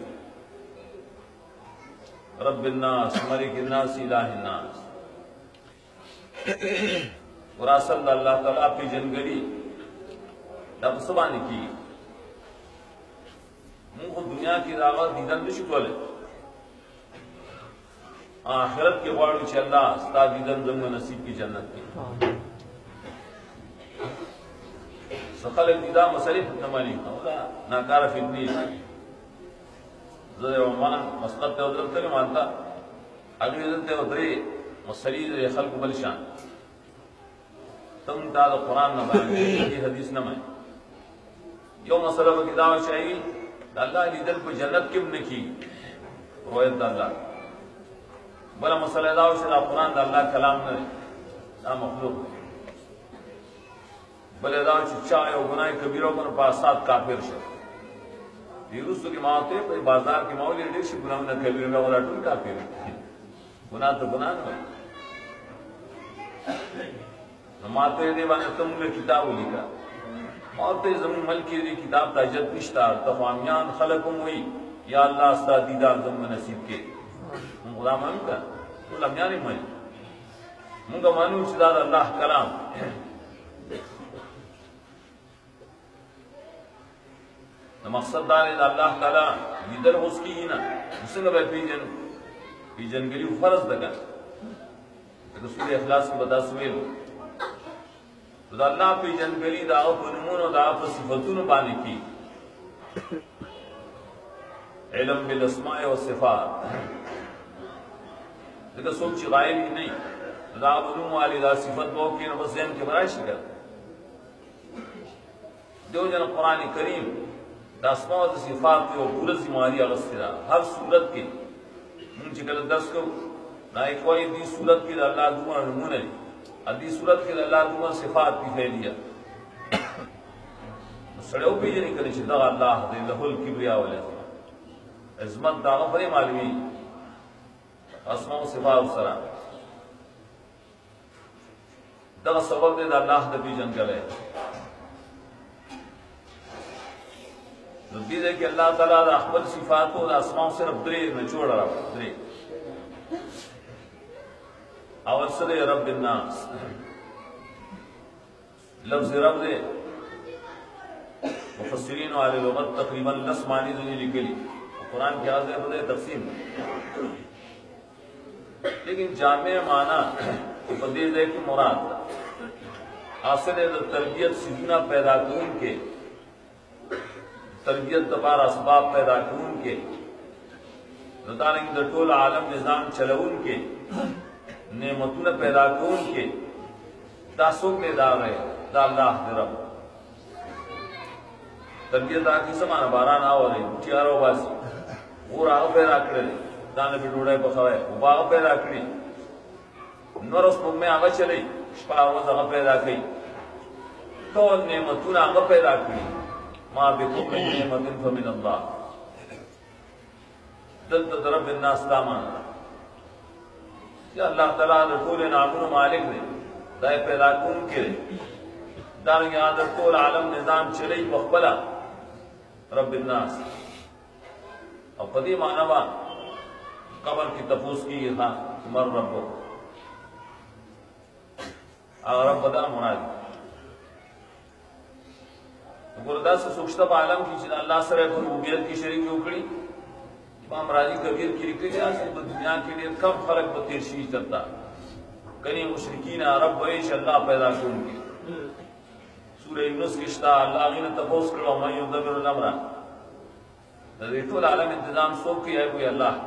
رب الناس، ملک الناس، الہ الناس. وراثت اللہ تعالیٰ پی جنگلی دب سبانی کی منہ دنیا کی دعوت دیدن نشو کولے آخرت کے غواړو چې الله ستا دیدن زموږ نصیب کی جنت کی. خلق دیدا مسلف نمانی ناکار فتنی زده ومان مسقط ته ودرته کې مانتا اګری دته ودري مسلی خلق بلشان تم دا قرآن نه باندې حدیث نه مې یو مسله کې دا شایي الله لیدل په جنت کې نه کی روایت الله بل مسله دا چې قرآن د الله کلام نه دا مخلوق بل دا چې چا یو ګناه کبیره وکړ په اساس کافر شو. ویروسو کې ماته په بازار کې مولوی ډېر شي ګناه کبیره به ولا ټول کافر ګناه ته ګناه نه نو ماته دې باندې تمغه کتاب ولیکا ماته زمون ملکی دې کتاب ته عزت نشتا تمامیان خلقم وی یا الله استا دیدار زمون نصیب کې موږ مانګه ټول امیانې موږ مانو چې دا الله کلام مقصد دار اللہ تعالی لیدر اس کی ہی نا مسنگ بے پیجن گلی فرض دگا رسول اخلاص کی بتا سویل تو اللہ پیجن گلی دا اپ نمون و دا اپ صفتون بانی کی علم بالاسماء و صفات لیکن سوچ غائب ہی نہیں دا اپ نمون والی دا صفت موقع نبس ذہن کے برائش کر دیو جن قرآن کریم د اسماء او صفات یو پوره ذمہواری اغسترا هر صورت کې مونږ چې کله درس کوو نای کوئی دې صورت کې الله دوه نمونه دي دې صورت کې الله دوه صفات دي فعلیه سره او پیژنې کړي چې دا الله دې له الکبریا ولته عظمت دا غفرې معلومي اسماء او صفات سره دا سبب دې د الله د پیژن کړي نو دې کې الله تعالی د خپل صفات او اسماء صرف درې نه جوړ راوړي درې اول سره رب الناس لفظ رب دې مفسرین او اهل لغت تقریبا 10 معنی دې لیکلي قرآن کې آزاد ہے تقسیم لیکن جامع معنی بدیل ہے کہ مراد حاصل ہے تربیت سیدنا پیدا کرن کے تربیت دبار اسباب پیدا کرن کے دارنگ د ټول عالم نظام چلون کے نعمتونه پیدا کرن کے تاسو کے دار ہے دا اللہ رب تربیت آ کی سمانه باران آوري تیارو باسي اور هغه پیدا کړل دانه په ډوډۍ پخوي او هغه پیدا کړی نور اوس په مې هغه چلی شپه هغه پیدا کړی ټول نعمتونه هغه پیدا کړی ما بكم من نعمت فمن الله دلته رب الناس تامان یا الله تعالی د ټول نعمتونو مالک دی دا پیدا کون کړي دا یاد ټول عالم نظام چلی په خپل رب الناس اور پدی معنی قبر کی تپوس کی ہاں مر رب رب بدا منادی گردہ سے سوچتا پا عالم کی چیز اللہ سر ربوبیت کی شریک اکڑی امام راضی کبیر کی لکھتے ہیں دنیا کے لیے کم فرق بتیر شیش کرتا کنی مشرکین عرب ویش اللہ پیدا کرن کے سورہ یونس کشتا اللہ غین تپوس کرو من یدبر الامر ریتول عالم انتظام سوک کی ہے کوئی اللہ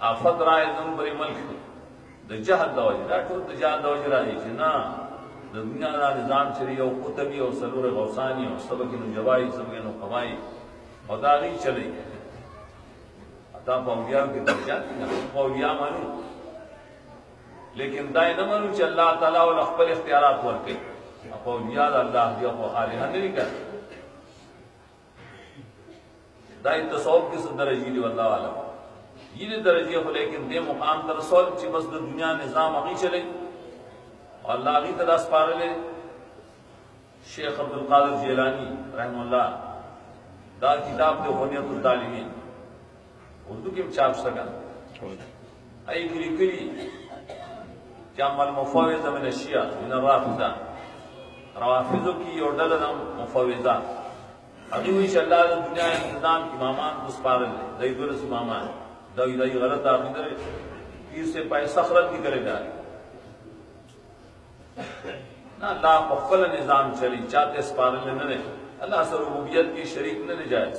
آفت رائے دن بری ملک دا جہد دا وجہ راٹھو دا جہد دا وجہ راجی چھے نا دا دنیا دا نظام چلی او قطبی او سلور غوثانی او سبکی نو جوائی سبکی نو قوائی او دا غی چلی اتا پاولیاء کی درجات کی نا پاولیاء مانو لیکن دائی نمانو چھ اللہ تعالیٰ و اخبر اختیارات ورکے پاولیاء دا اللہ دیا خو خالحہ نہیں کر دائی تصوف کس درجی دی واللہ عالم یہ درجی ہو لیکن دے مقام تا رسول چی بس دا دنیا نظام اگی چلے اور اللہ اگی تداس پارے لے شیخ عبدالقادر جیلانی رحمہ اللہ دا کتاب دے غنیت الطالبین اردو کی چاپ سکا ای کلی کلی جامع المفاوضہ من الشیعہ من الرافضہ روافضوں کی اور دلدم مفاوضہ ابھی ہوئی اللہ دنیا نظام کی امامان اس پارل ہے دائی دولس امامان دائی غلط آخری در پیر سے پائے سخرت کی کرے جا رہے نا اللہ مقبل نظام چلی چاہتے اس پارل ہے ننے اللہ سے ربوبیت کی شریک ننے جائز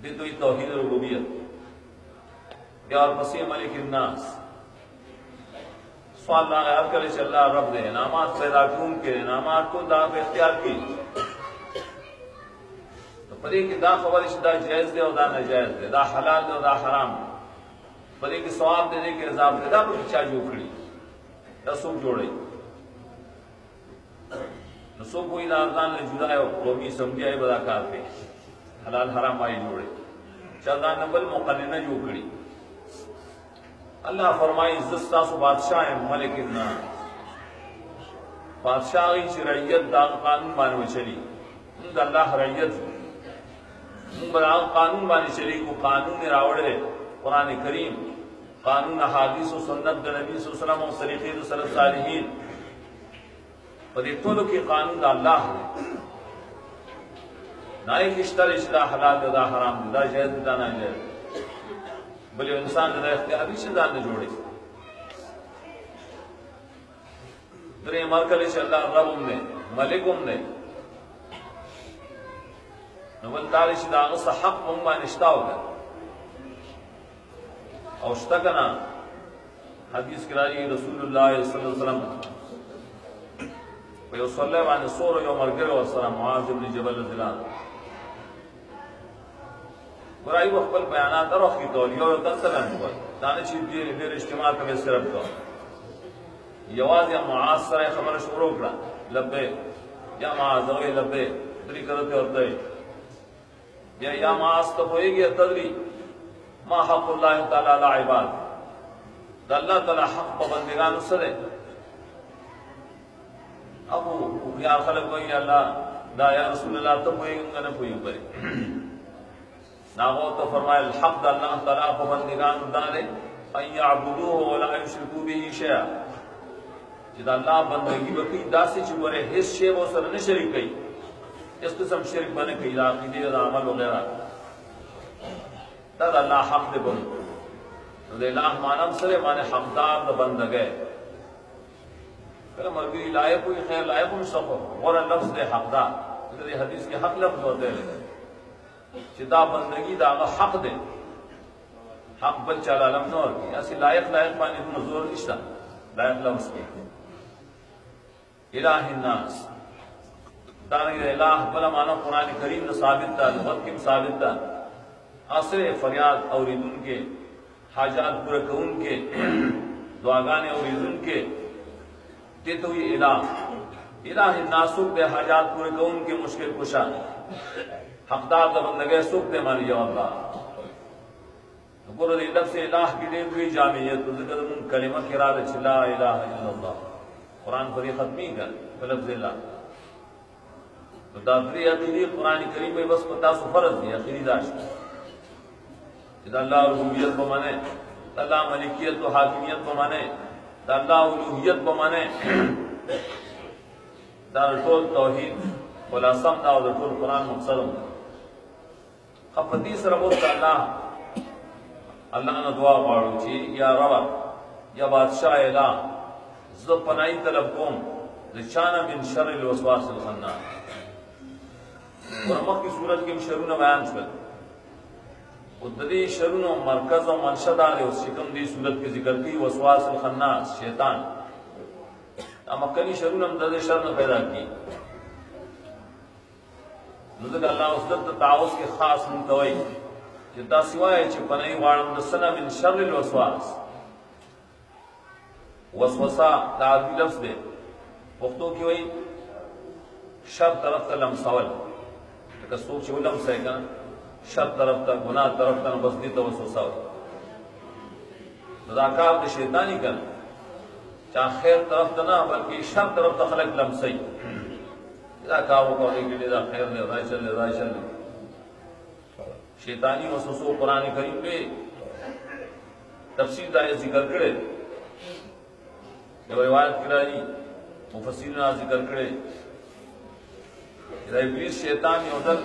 دے دوئی توحید ربوبیت یا اور مسیح ملک الناس سوال اللہ غیر کرے چھ اللہ رب دے انعامات پیدا کون کے انعامات کو دا پہ اختیار کی پدې کې دا خبره چې دا جائز دی او دا ناجائز دی دا حلال دی او دا حرام دی پدې کې ثواب دی کې عذاب دی دا به چا جوړ کړی دا څوک جوړي نو څوک وایي دا ځان له جدا او قومي سمجھای بدا کار دی حلال حرام وايي جوړي چا دا نبل مقننه جوړ کړی الله فرمایي زستا سو بادشاہ ملک الناس بادشاہی چې رعیت دا قانون باندې چلی دا الله رعیت بلان قانون بانی شریک و قانون راوڑے قرآن کریم قانون حدیث و سنت نبی صلی اللہ علیہ وسلم و طریقے سلف صالحین پدې ټولو کې قانون الله دی نه یې اشتر اشترا حلال دا حرام دا جائز دا نه جائز بلې انسان د اختیاري شدان نه جوړي درې مرکل چې الله رب نه ملکوم نه نو بل دار چې دا غصه حق مونږ باندې شتاو او شتا کنا حدیث کې راځي رسول الله صلی الله علیه وسلم په یو صلی باندې سور یو مرګره ورسره معاذ بن جبل رضی الله عنه ورای خپل بیانات راخی کول یو تسلم کول دا نه چې ډېر اجتماع کوي صرف کو یوازې معاذ سره خبره شروع کړه لبیک یا معاذ وی لبیک دری کرتے ہوتا ہے یا معاذ تو ہوئے گی تدری ما حق اللہ تعالی علی عباد دا اللہ تعالی حق بندگان اسرے ابو یا خلق وی اللہ دا یا رسول اللہ تب ہوئے گا نہ کوئی اوپر ناغو تو فرمائے الحق دا اللہ تعالی بندگان دارے ان یعبدوه ولا یشرکوا به شیئا جدا اللہ بندگی بکی داسی چبرے حس شیء وہ سر نہ شریک کئی اس قسم شرک بنے کئی عقیدے دا عمل وغیرہ دا اللہ حق دے بنو دے الہ مانم سرے مانے حقدار دا بندگے کلم مرگی لائق ہوئی خیر لائق ہوئی سفر غور لفظ دے حقدار دے حدیث کے حق لفظ ہوتے لے چدا بندگی دا حق دے حق بل چالا لم نور کی ایسی لائق مانے دون زور نشتا لائق لفظ کی الہ الناس دارنگ الہ بلا مانا قرآن کریم نے ثابت تھا لغت کی ثابت تھا اثر فریاد اوریدن کے حاجات پورے کون کے دعاگانے اوریدن کے دیتے ہوئی الہ الناس سکھ دے حاجات پورے کون کے مشکل کشا حقدار دا بندگے سکھ دے مانی جو اللہ قرآن لفظ الہ کی دے ہوئی جامعیت تو ذکر من کلمہ کرا دے لا الہ الا اللہ قرآن پر یہ ختمی کر فلفظ اللہ تو دادری عقیدی قرآن کریم میں بس پتا سو فرض دی عقیدی داشت جدا اللہ ربوبیت بمانے اللہ ملکیت و حاکمیت بمانے اللہ الوہیت بمانے دا رسول توحید خلاصم دا رسول قرآن مقصدم خفتیس ربوت اللہ نے دعا پاڑو چی یا رب یا بادشاہ الہ زب پنائی طلب کوم لچانا من شر الوسواس الخناس ورمخ کی صورت کی شرون بیان شکل وددی شرون و مرکز و منشد آلے اس شکم دی صورت کی ذکر کی وسواس الخناس شیطان مکلی شرون ہم دد شر پیدا کی نزد اللہ اس دد تعاوز کے خاص منتوئی جدا سوائے چپنائی وارم دسنا من شر الوسواس وسوسہ دا عربی لفظ دے پختو کی ہوئی شر طرف تا لمسول کہ سوچ چھ لمس ہے کہ شر طرف تا گناہ طرف تا بسدی تا وسوسہ ہو رضاکار دے شیطانی کر چاہ خیر طرف تا نہ بلکہ شر طرف تا خلق لمسی رضاکاروں کو ایک لئے دا خیر لے رائے چل لے شیطانی وسوسو قرآن کریم میں تفسیر دائیں ذکر کرے یہ روایت کرائی مفسرین ذکر کرے دا ابلیس شیطان یو دل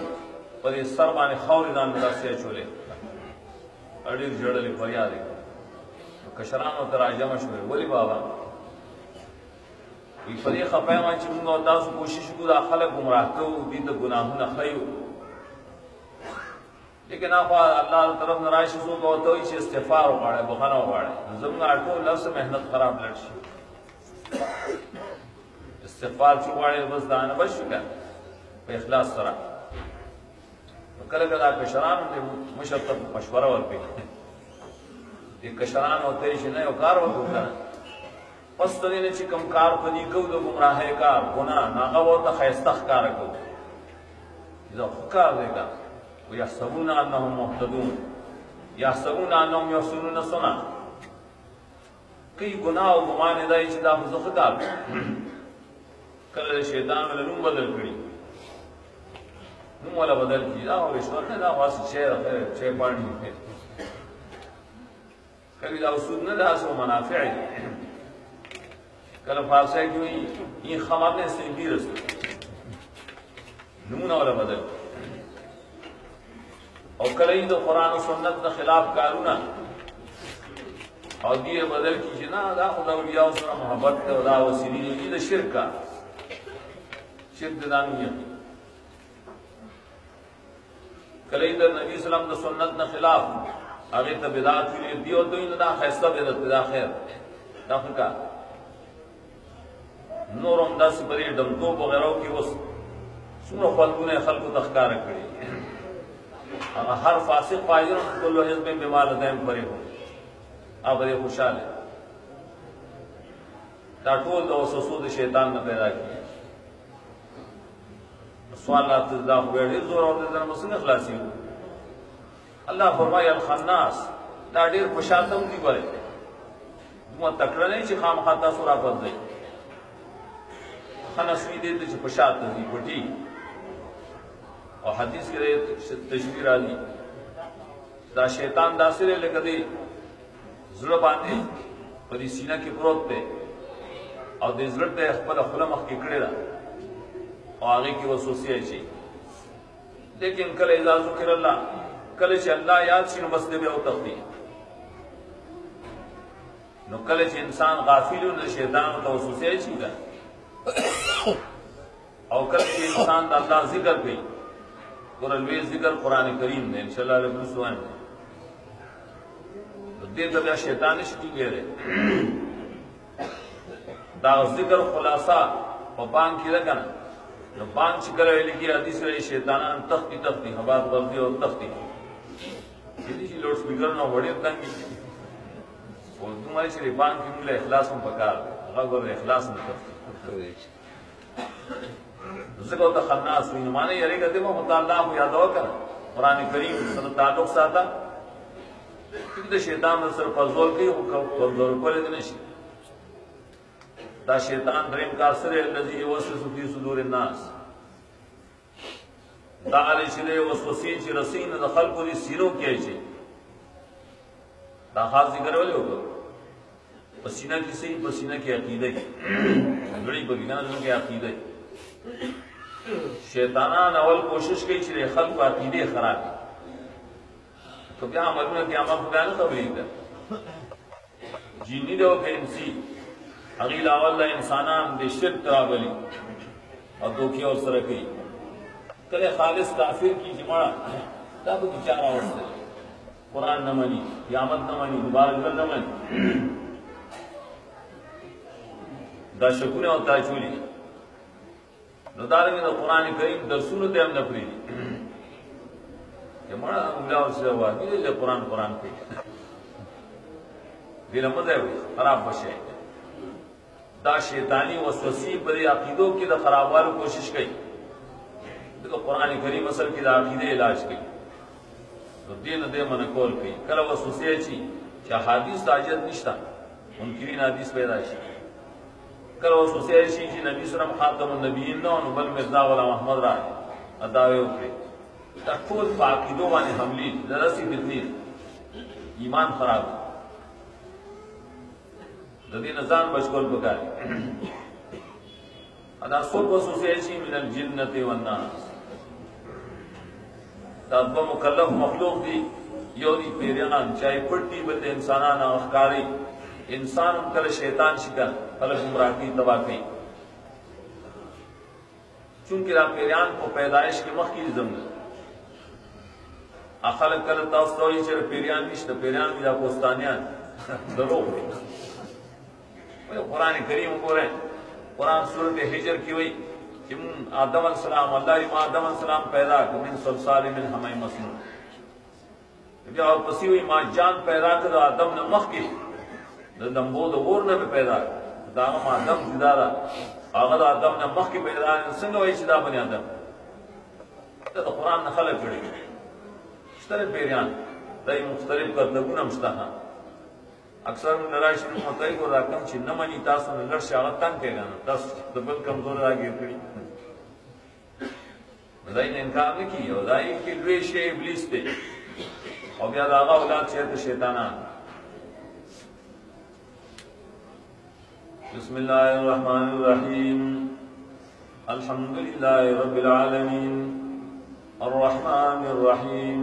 پر سر باندې خاورې دان مدرسې چولې اړیر جوړلې فریاد کشرانو تر اجمع شوې ولی بابا وی پرې خپای ما چې موږ تاسو کوشش وکړو خلک گمراه کوو دې ته ګناهونه خایو لیکن اخوا الله طرف ناراض شو کو ته چې استغفار وغواړي بخښنه وغواړي زموږ ټول لفظ مهنت خراب لړ شي استغفار چې وغواړي بس دانه بشو په اخلاص سره کله کله کشران دې مشرف مشوره ورکړي دې کشران او ته چې نه یو کار وکړه پس ته نه چې کوم کار پدې کو د گمراهه کار ګناه ناغه وته خیستخ کار کو دا کار دی کا ويحسبون انهم مهتدون يحسبون انهم يحسنون صنعا کئی گناہ او گمان دای چې دا مزخ کار کله شیطان له نوم بدل کړي نوم ولا بدل کړي دا رشوت نه دا واسه شی پاڼي کله دا اصول نه دا سو منافع کله فارسی کوي این خمر نه سنگیرس نمونه ولا بدل او کله د قرآن او سنت نه خلاف کارونه او دې بدل کی نه دا خدای بیا سره محبت او دا وسیله دي د شرک د دانیه کله د نبی اسلام د سنت نه خلاف هغه ته بدعت ویل دی او دوی نه دا خیسته بدعت دا خیر دا فکر نورم دا سپری دمتوب وغیرہ کی وہ سنو خلقونه خلقو تخکار کړي هر فاسق فاجر کل حزب بما لديهم فرحون اب دې خوشاله دا ټول د وسوسو د شیطان نه پیدا کړي سوالات دا وړي زور او د مسله خلاصي الله فرمایي الخناس دا ډېر خوشاتم دی وره مو تکړه نه چې خامخا تاسو را پدې خنسوی دې چې خوشات دي پټي اور حدیث کے تشبیہ راضی دا شیطان داسرے لے کدی زړه باندې پدې سینه کې پروت دی او دې زړه ته خپل خلمخ کې کړی دا او هغه کې وسوسه شي لیکن کله اذا ذکر الله کله چې الله یاد شي نو بس دې او تختی نو کله چې انسان غافل او شیطان ته وسوسه شي دا او کله چې انسان د الله ذکر کوي قرآن ذکر قرآن کریم نے انشاءاللہ علیہ وسلم دے دبیا شیطان شکی گئے رہے دا ذکر خلاصہ و بانگ کی رکھنا بانگ چکر لکھی حدیث رہی شیطانان تختی تختی حبات غلطی اور تختی یہ لوڈ سپیکر نہ بڑی تنگی اور تمہاری شری بانگ کی ملے اخلاص میں پکار غور اخلاص میں تختی ذکر ہوتا خناس ہوئی نمانے یاری کہتے ہیں مطالعہ کو یاد ہو کر قرآن کریم سر تعلق ساتا کیونکہ شیطان میں سر فضول کی کمزور کو لیتے نشی دا شیطان دریم کارسر اللذی وسوس فی صدور الناس دا علی شرے وسوسین چی رسین دا خلقو دی سینوں کیا چی دا خاص ذکر والے ہوگا پسینہ کی صحیح پسینہ کی عقیدہ کی گڑی بگینا جو کی عقیدہ شیطانان اول کوشش کی چرے خلق عقیدے خراب تو کیا عملوں نے قیامت خدا نہ خبری کر جینی دو کہ انسی اغیل اول انسانان دے شرک ترابلی اور دوکھی اور سرکی کلے خالص کافر کی جمعہ تب بچارہ ہوتا ہے قرآن نہ منی قیامت نہ منی دوبارہ گھر نہ منی دا شکونے ہوتا ہے چولی ندارنگی دا قرآن کریم درسونو دے ہم نپری دی کہ مڑا انگلاو سے ہوا دیلے لے قرآن کوئی دیل مزے ہوئی خراب بشے دا شیطانی وسوسی پدی عقیدوں کی دا خراب والو کوشش کی دیکھو قرآن کریم اصل کی دا عقیدے علاج کی تو دین دے منکول کی کلا وسوسی چی چاہ حدیث تاجد نشتا منکرین حدیث پیدا شی کل وسوسه شي چې نبی سلام خاتم النبیین نو بل مرزا غلام احمد راځي اداوي وکړي دا ټول فاقیدو باندې حملي درسي بتنیر ایمان خراب د دې نزان بشکول وکړي ادا څو وسوسه شي من الجنه والناس دا په مکلف مخلوق دي یو دي پیران چای پټي بل انسانانو اخکاری انسان کل شیطان شکن خلق گمراہ کی تباہ کی چونکہ را پیریان کو پیدائش کے مخ کی زمین خلق کل تاستوئی چر پیریان نشتا پیریان بھی دا پوستانیان دروغ دی قرآن کریم کو رہے قرآن صورت حجر کی وئی کہ آدم علیہ السلام اللہ ما آدم علیہ السلام پیدا کہ من سلسال من ہمیں مسنون اور پسی ہوئی ما جان پیدا کر آدم نے مخ کی دمبو د اور نه پیدا دا ما آدم جدا دا هغه آدم نه مخ کې پیدا څنګه وای چې دا بنی آدم دا قرآن نه خلق کړي ستره پیریان دای مختلف کتابونه مستها اکثر نراشي متای کو راکم چې نه منی تاسو نه لړ شاغت تان کېږي تاسو د بل کمزور راګي کړی دای نه انکار نه کیو دای کې لوی شی ابلیس دی او بیا دا هغه اولاد چې شیطانان بسم الله الرحمن الرحيم الحمد لله رب العالمين الرحمن الرحيم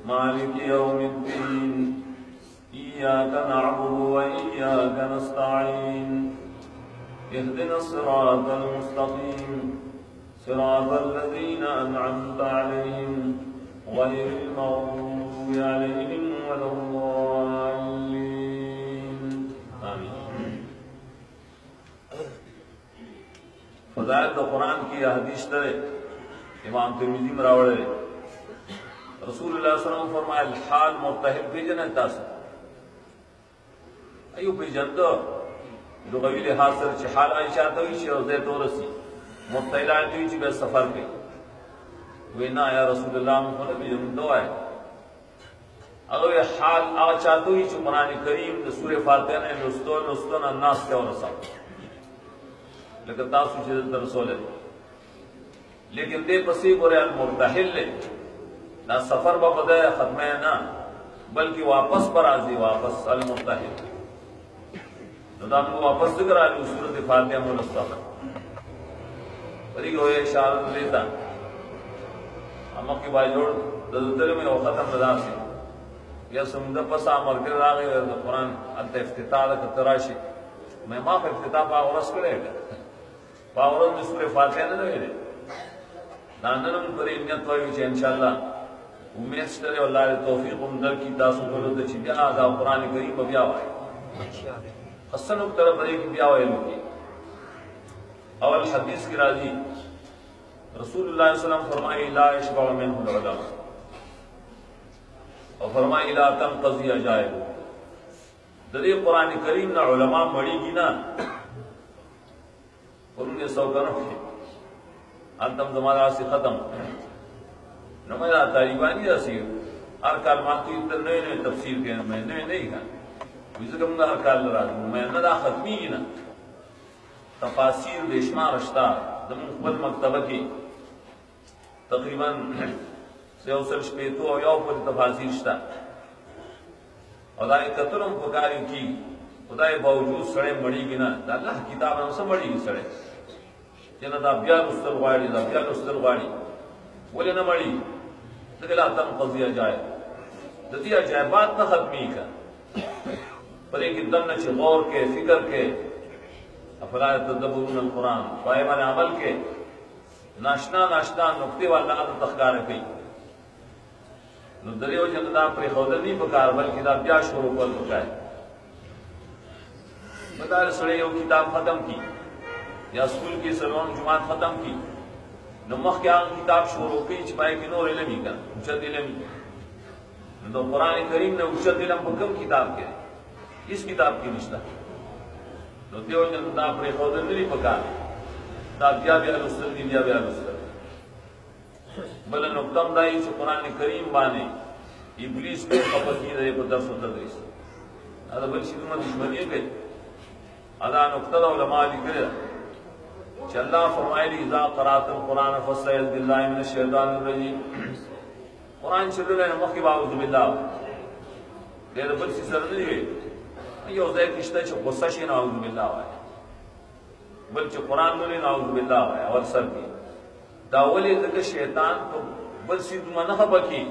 مالك يوم الدين إياك نعبد وإياك نستعين اهدنا الصراط المستقيم صراط الذين أنعمت عليهم غير المغضوب عليهم ولا الضالين آمين फजाइल द कुरान की हदीस तरे इमाम तिरमिजी में रावड़े रसूलुल्लाह सल्लल्लाहु अलैहि वसल्लम फरमाया हाल मुर्तहिब भेजन तास अयो भेजन तो लुगवी लिहाज से हाल आयशा तो ही शोदे तो रसी मुर्तहिला तो ही बे सफर पे वे ना या रसूलुल्लाह मुहम्मद भेजन दो है अगर ये हाल आ चाहतो ही कुरान करीम द सूरह फातिहा ने नुस्तन अन्नास के और सब लेकिन तासु से रसूल लेकिन दे पसी बोरे अल मुर्तहिल ना सफर ब बदे खत्म ना बल्कि वापस पर आजी वापस अल मुर्तहिल तो दाम को वापस जिक्र आ सूरत फातिहा में मुस्तफा बड़ी को ये इशारा देता अम्मा की बाजोड़ दलदल में खत्म रजा से या समुद्र पसा मरकर आ गए कुरान अंत इफ्तिताह का तराशी मैं माफ इफ्तिताह पावरस करेगा पावरस में सूरह फातिहा ने दे नाननम करे नियत वायु छे इंशाअल्लाह उम्मीद करे अल्लाह रे तौफीक उमदर की तासु बोलो तो छिया आजा कुरान करीम बिया है हसन तरफ बड़े की बिया है लोग अवल हदीस की राजी रसूलुल्लाह सल्लल्लाहु अलैहि वसल्लम फरमाए ला यशबअ मिनहु उलमा और फरमाए ला तंक़ज़ी अजाइब दरे कुरान करीम ना उलमा मड़ीगी ना उन्होंने सौ करो अंतम जमाना से खत्म नमजा तालिबानी ऐसी हर कलमात की नए नए तफसीर के मैं नए नहीं का विजगमदा हर कल मैं नदा खत्मी ना तफासीर बेशुमार रश्ता दमुल मकतबा की तकरीबन सेवसल शपेतो और याव पर तफासीर शता और दाए कतरम पुकारी की खुदाए बावजूद सड़े मड़ी की ना अल्लाह किताब हमसे मड़ी की सड़े जना दा बिया नुस्तर वाड़ी बोले न मड़ी तगला तंक़ज़ी अजाइब दतिया जायबात न खत्मी का पर एक दम न गौर के फिक्र के अफला तदब्बुरून अल कुरान पायमान अमल के नाशना नुक्ते वाला तखकार पे नो दरियो जनदा पर खौदनी बकार बल्कि दा बिया शुरू कर बकाए बता सड़े यो किताब खत्म की या स्कूल की सलोन जुमात खत्म की नमक क्या किताब शुरू की छिपाए की नूर इल्मी का उच्चत इल्मी तो कुरान करीम ने उच्चत इल्म हुक्म किताब के इस किताब की निष्ठा तो देव जनता पर खौदनी बकार दा बिया बल नुक्तम दाई से कुरान करीम बाने इब्लीस के खपकी दे को दर्स तदरीस अदा बल शिदुमा दुश्मनी के अदा नुक्ता उलमा लिखे चल्ला फरमाइली इज़ा क़राअतल कुरान फस्तइज़ बिल्लाहि मिनश शैतानिर रजीम कुरान चलले मखि बाउज़ बिल्लाह दे बल सिसर नहीं यो दे किश्ते छ गुस्सा शी नाउज़ बिल्लाह है बल छ कुरान ने नाउज़ बिल्लाह है और सर की दावले तक शैतान तो बल सिदुमा न खबकी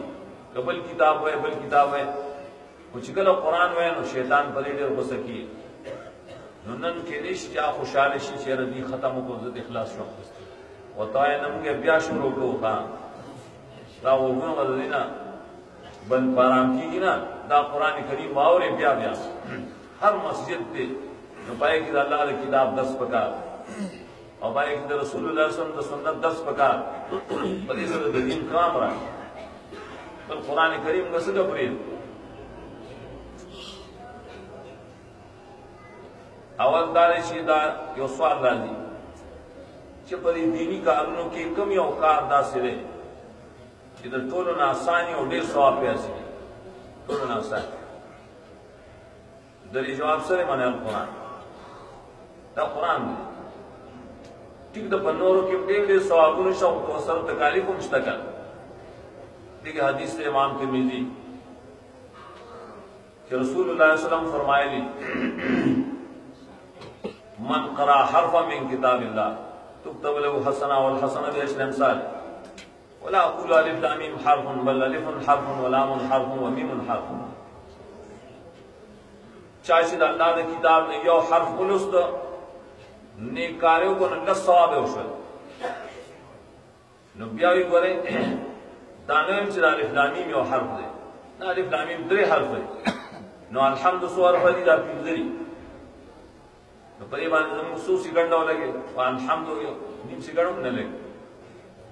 कबल किताब है कुछ कल कुरान है नो शैतान बले दे गुस्सा की नन के निश क्या खुशहाल शी शेर दी खत्म को जद इखलास शो वताय नम के ब्या शुरू को का दा वो गुण मदीना बन पाराम की ना दा कुरान करीम और ब्या हर मस्जिद पे जो पाए कि अल्लाह की किताब 10 प्रकार और पाए कि रसूलुल्लाह सल्लल्लाहु अलैहि वसल्लम 10 प्रकार बड़ी से दिन काम रहा तो कुरान करीम का सदा प्रेम अवल दारे शीदा यो सवाल राजी कि परी दीनी कारणों की कमी औकार दासिले इधर तोलो ना आसानी और ढेर सवाब पे ऐसी तोलो ना आसानी दरी जवाब सरे माने कुरान दा कुरान ठीक द पन्नोरो की ढेर सवाबुन शौ तो असर तकालीफ मुस्तकल देखिए हदीस से इमाम तिरमिजी कि रसूलुल्लाह सल्लल्लाहु अलैहि वसल्लम फरमाए मन क़रा हरफ़ मिन किताबिल्लाह तुक्तब लहु हसना वल हसना बिअशरि अमसालिह वला अक़ूलु अलिफ लाम मीम हर्फ़ुन बल अलिफ़ुन हर्फ़ुन व लामुन हर्फ़ुन व मीमुन हर्फ़ुन चाहे अल्लाह ने किताब ने यो हर्फ बुलुस्त नेकारियों को न सवाब है उस नबियावी करे दानव से अलिफ लाम मीम यो हर्फ दे ना अलिफ लाम मीम 3 हर्फ है नो अल्हम्दु सो हर्फ दी दा पिंजरी तो परे बांधे जब सो सिकंड लगे अलहमद हो गया नीम सिकंड न लगे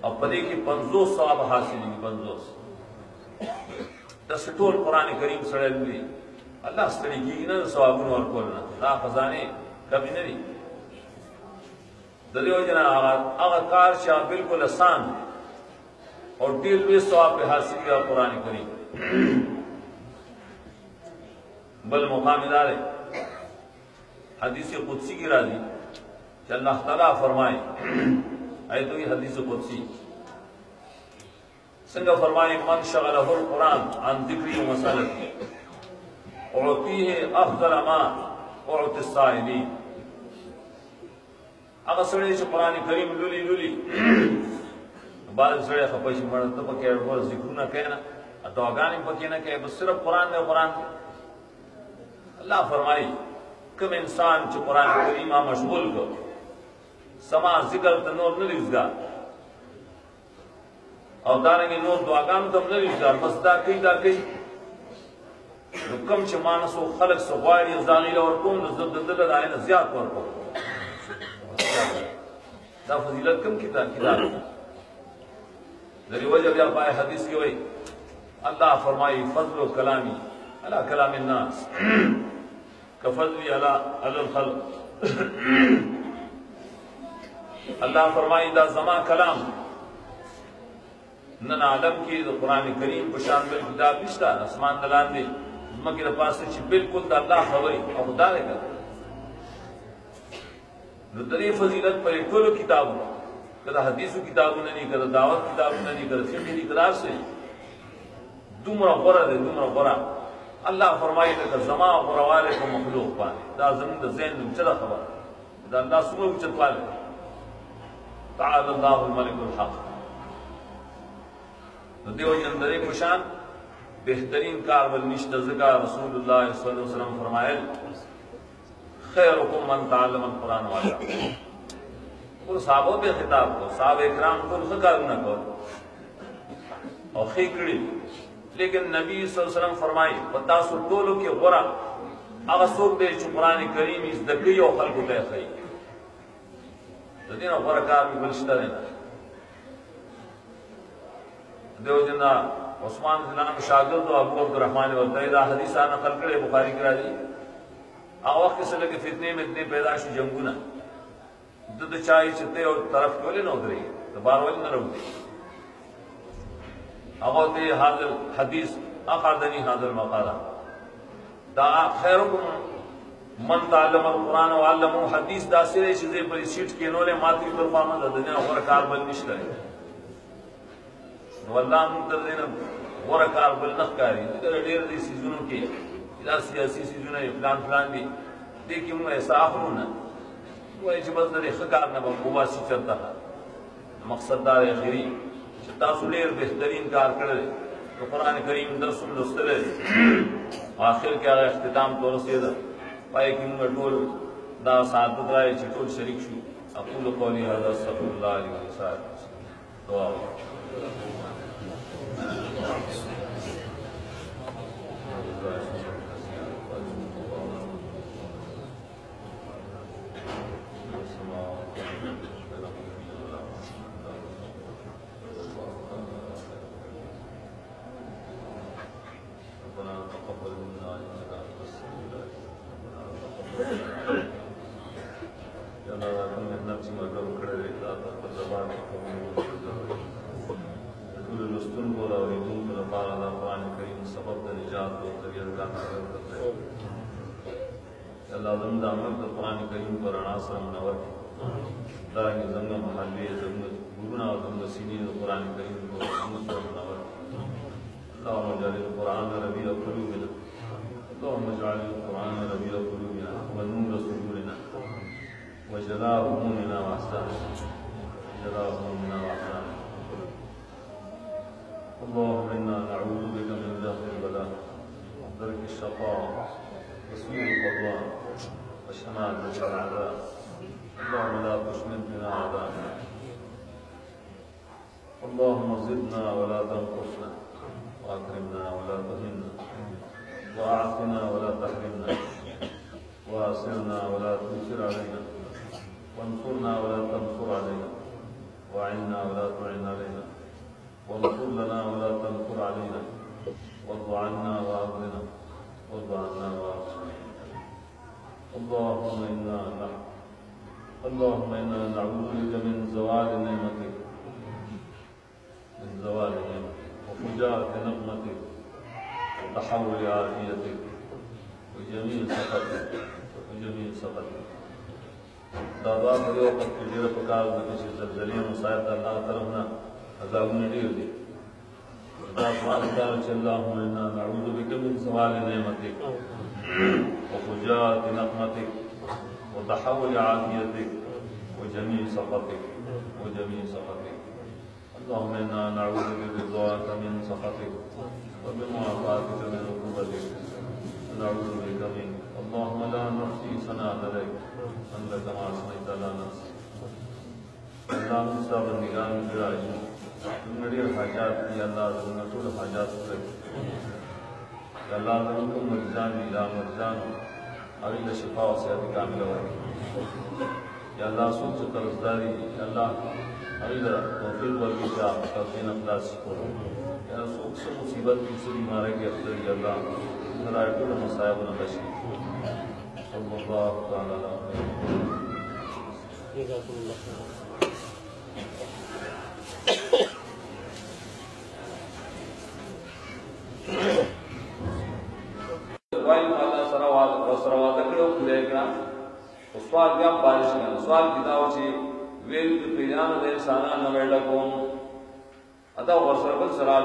अब पदे की 500 सवाब हासिल 500 टोल कुरान करीम सड़े अल्लाह सड़ी की ना सवाबुन और कोलना ला खजाने कभी नहीं दरियो जना अगर कार शाह बिल्कुल आसान और दिल में सवाब पे हासिल किया कुरान करीम बल मुकामिदार हदीस कुदसी की राजी कि अल्लाह ताला फरमाए आए तो ये हदीस कुदसी संग फरमाए मन शगलहुल कुरान अन जिक्री व मसलती उअतीह अफजल मा उअति साइलीन अगर सड़े से कुरान करीम लुली लुली बाद सड़े खपशी मर तो पके और जिक्र ना कहना तो अगानी पके ना कहे बस सिर्फ कुरान में कुरान अल्लाह फरमाई कम इंसान जो कुरान करीम मशगूल को समा जिक्र तनूर न लिखगा और दानेंगे नूर दुआगान तम न लिखगा मसदा कई कम से मानसो खलक सो वारी जागिल और कौन जद्दद आयन ज़्यादा पर को दा फजीलत कम किताब जरी वजह या पाए हदीस की वही अल्लाह फरमाई फजल कलामी अला कलाम नास कफजली अला अल खल्क अल्लाह फरमाई दा जमा कलाम नन आलम की कुरान करीम पशान बिल किताब निश्ता आसमान दलान दे मगर पास से बिल्कुल अल्लाह खबरी और खुदा ने कर दरी फजीलत पर कुल किताब कदा हदीस किताबों ने नहीं कर दावत किताबों ने नहीं कर फिक्र की किताब से दुमरा बरा दे दुमरा बरा अल्लाह फरमाई का जमा और वाले को मखलूक पाने दा जमीन ज़ैन चला खबर दा अल्लाह सुबह उचत वाले ताला अल्लाहुल मलिकुल हक तो देव जंदरे कुशान बेहतरीन कारबल निश्तज़का रसूलुल्लाह सल्लल्लाहु अलैहि वसल्लम फरमाए खैरुकुम मन तअल्लम कुरान वाला और साहबों पे खिताब को साहब इकराम को ज़िक्र न करो और खिकड़ी लेकिन नबी सल्लल्लाहु अलैहि वसल्लम फरमाई पता सो टोलो के गोरा अगसोक दे कुरान करीम इस दकियो खल्क दे खई तो दिन बरकार में बलश्ता देना देव जना उस्मान जिलान शागिर्द तो अबू अब्दुर्रहमान वल्तैदा हदीस नकल करे बुखारी की राजी वक्त से लगे फितने में इतने पैदाश जंगुना दुध चाय चिते और तरफ टोले न उतरे तो बार वाली न रही अगोते हाजिर हदीस अकादनी हाजिर मकाला दा खैरुकुम मन तअल्लम कुरान व अल्लमहु हदीस दासिरे चीजें पर सीट के नोले माती पर फामद दुनिया और कारबल निश्ता है वल्लाह मुतदीन और कारबल नखकारी इधर ढेर दी सीजनों के इधर सियासी सीजनों प्लान प्लान भी देखिए मैं ऐसा आखरूना वो ऐसे बस दरे खकार न मुबासी चलता है मकसद दार आखिरी तासुलेर बेहतरीन कार कर तो कुरान करीम दरसुल दस्तरे आखिर क्या इख्तिताम तौर से पाए कि मैं टोल दा साथ बदराए चिटोल शरीक शु अक़ूल क़ौली हज़ा सल्लल्लाहु अलैहि वसल्लम दुआ कुरान करीम पर अनासर मनवर दाही जंग महल्ले जंग गुरुना जंग सीनी कुरान करीम को मनवर अल्लाहुम्मा जअल कुरान रबीअ क़ुलूबिना अल्लाहुम्मा जअल कुरान रबीअ क़ुलूबिना व नूर सुदूरिना व जलाअ हुमूमिना व अहज़ानिना अल्लाहुम्मा इन्ना नऊज़ु बिका मिन दहरिल बला व दरकिश शक़ाअ व सूइल क़ज़ा وشماتة الأعداء اللهم لا تشمت بنا أعداءنا اللهم زدنا ولا تنقصنا وأكرمنا ولا تهنا وأعطنا ولا تحرمنا وأسرنا ولا تؤثر علينا اللهم إنا نعوذ بك من زوال نعمتك وفجاءة نقمتك وتحول عافيتك وجميل سخطك دعا کړو په ډېر په کار د چې زلزلې مصائب د الله طرفنا عذابونه ډېر دي دا پاتار چې اللهم انا نعوذ بك من زوال نعمتك وفجاءة نقمتك وتحول عافيتك وجميع سخطك اللهم انا نعوذ برضاك من سخطك وبمعافاتك من عقوبتك نعوذ بك منك اللهم لا نحصي ثناء عليك انت كما اثنيت على نفسك اللهم استغفرني براجو نړۍ حاجات یا الله زموږ ټول حاجات پوره یا الله زموږ مرزان یا مرزان او د شفا او صحت کامله ورکړي یا الله څوک چې قرضداري یا الله هغه توفیق ورکړي چې تاسو نه خلاص کړو یا څوک څه مصیبت کې بیماری کې اختر یا الله زړه ټول مصائب نه بشي صلی الله تعالی علیه جزاكم الله خيرا سوال بیا بارش کنا سوال کتاو چې ویل د پیرانو د انسانانو ویل کوم ادا ورسره بل سره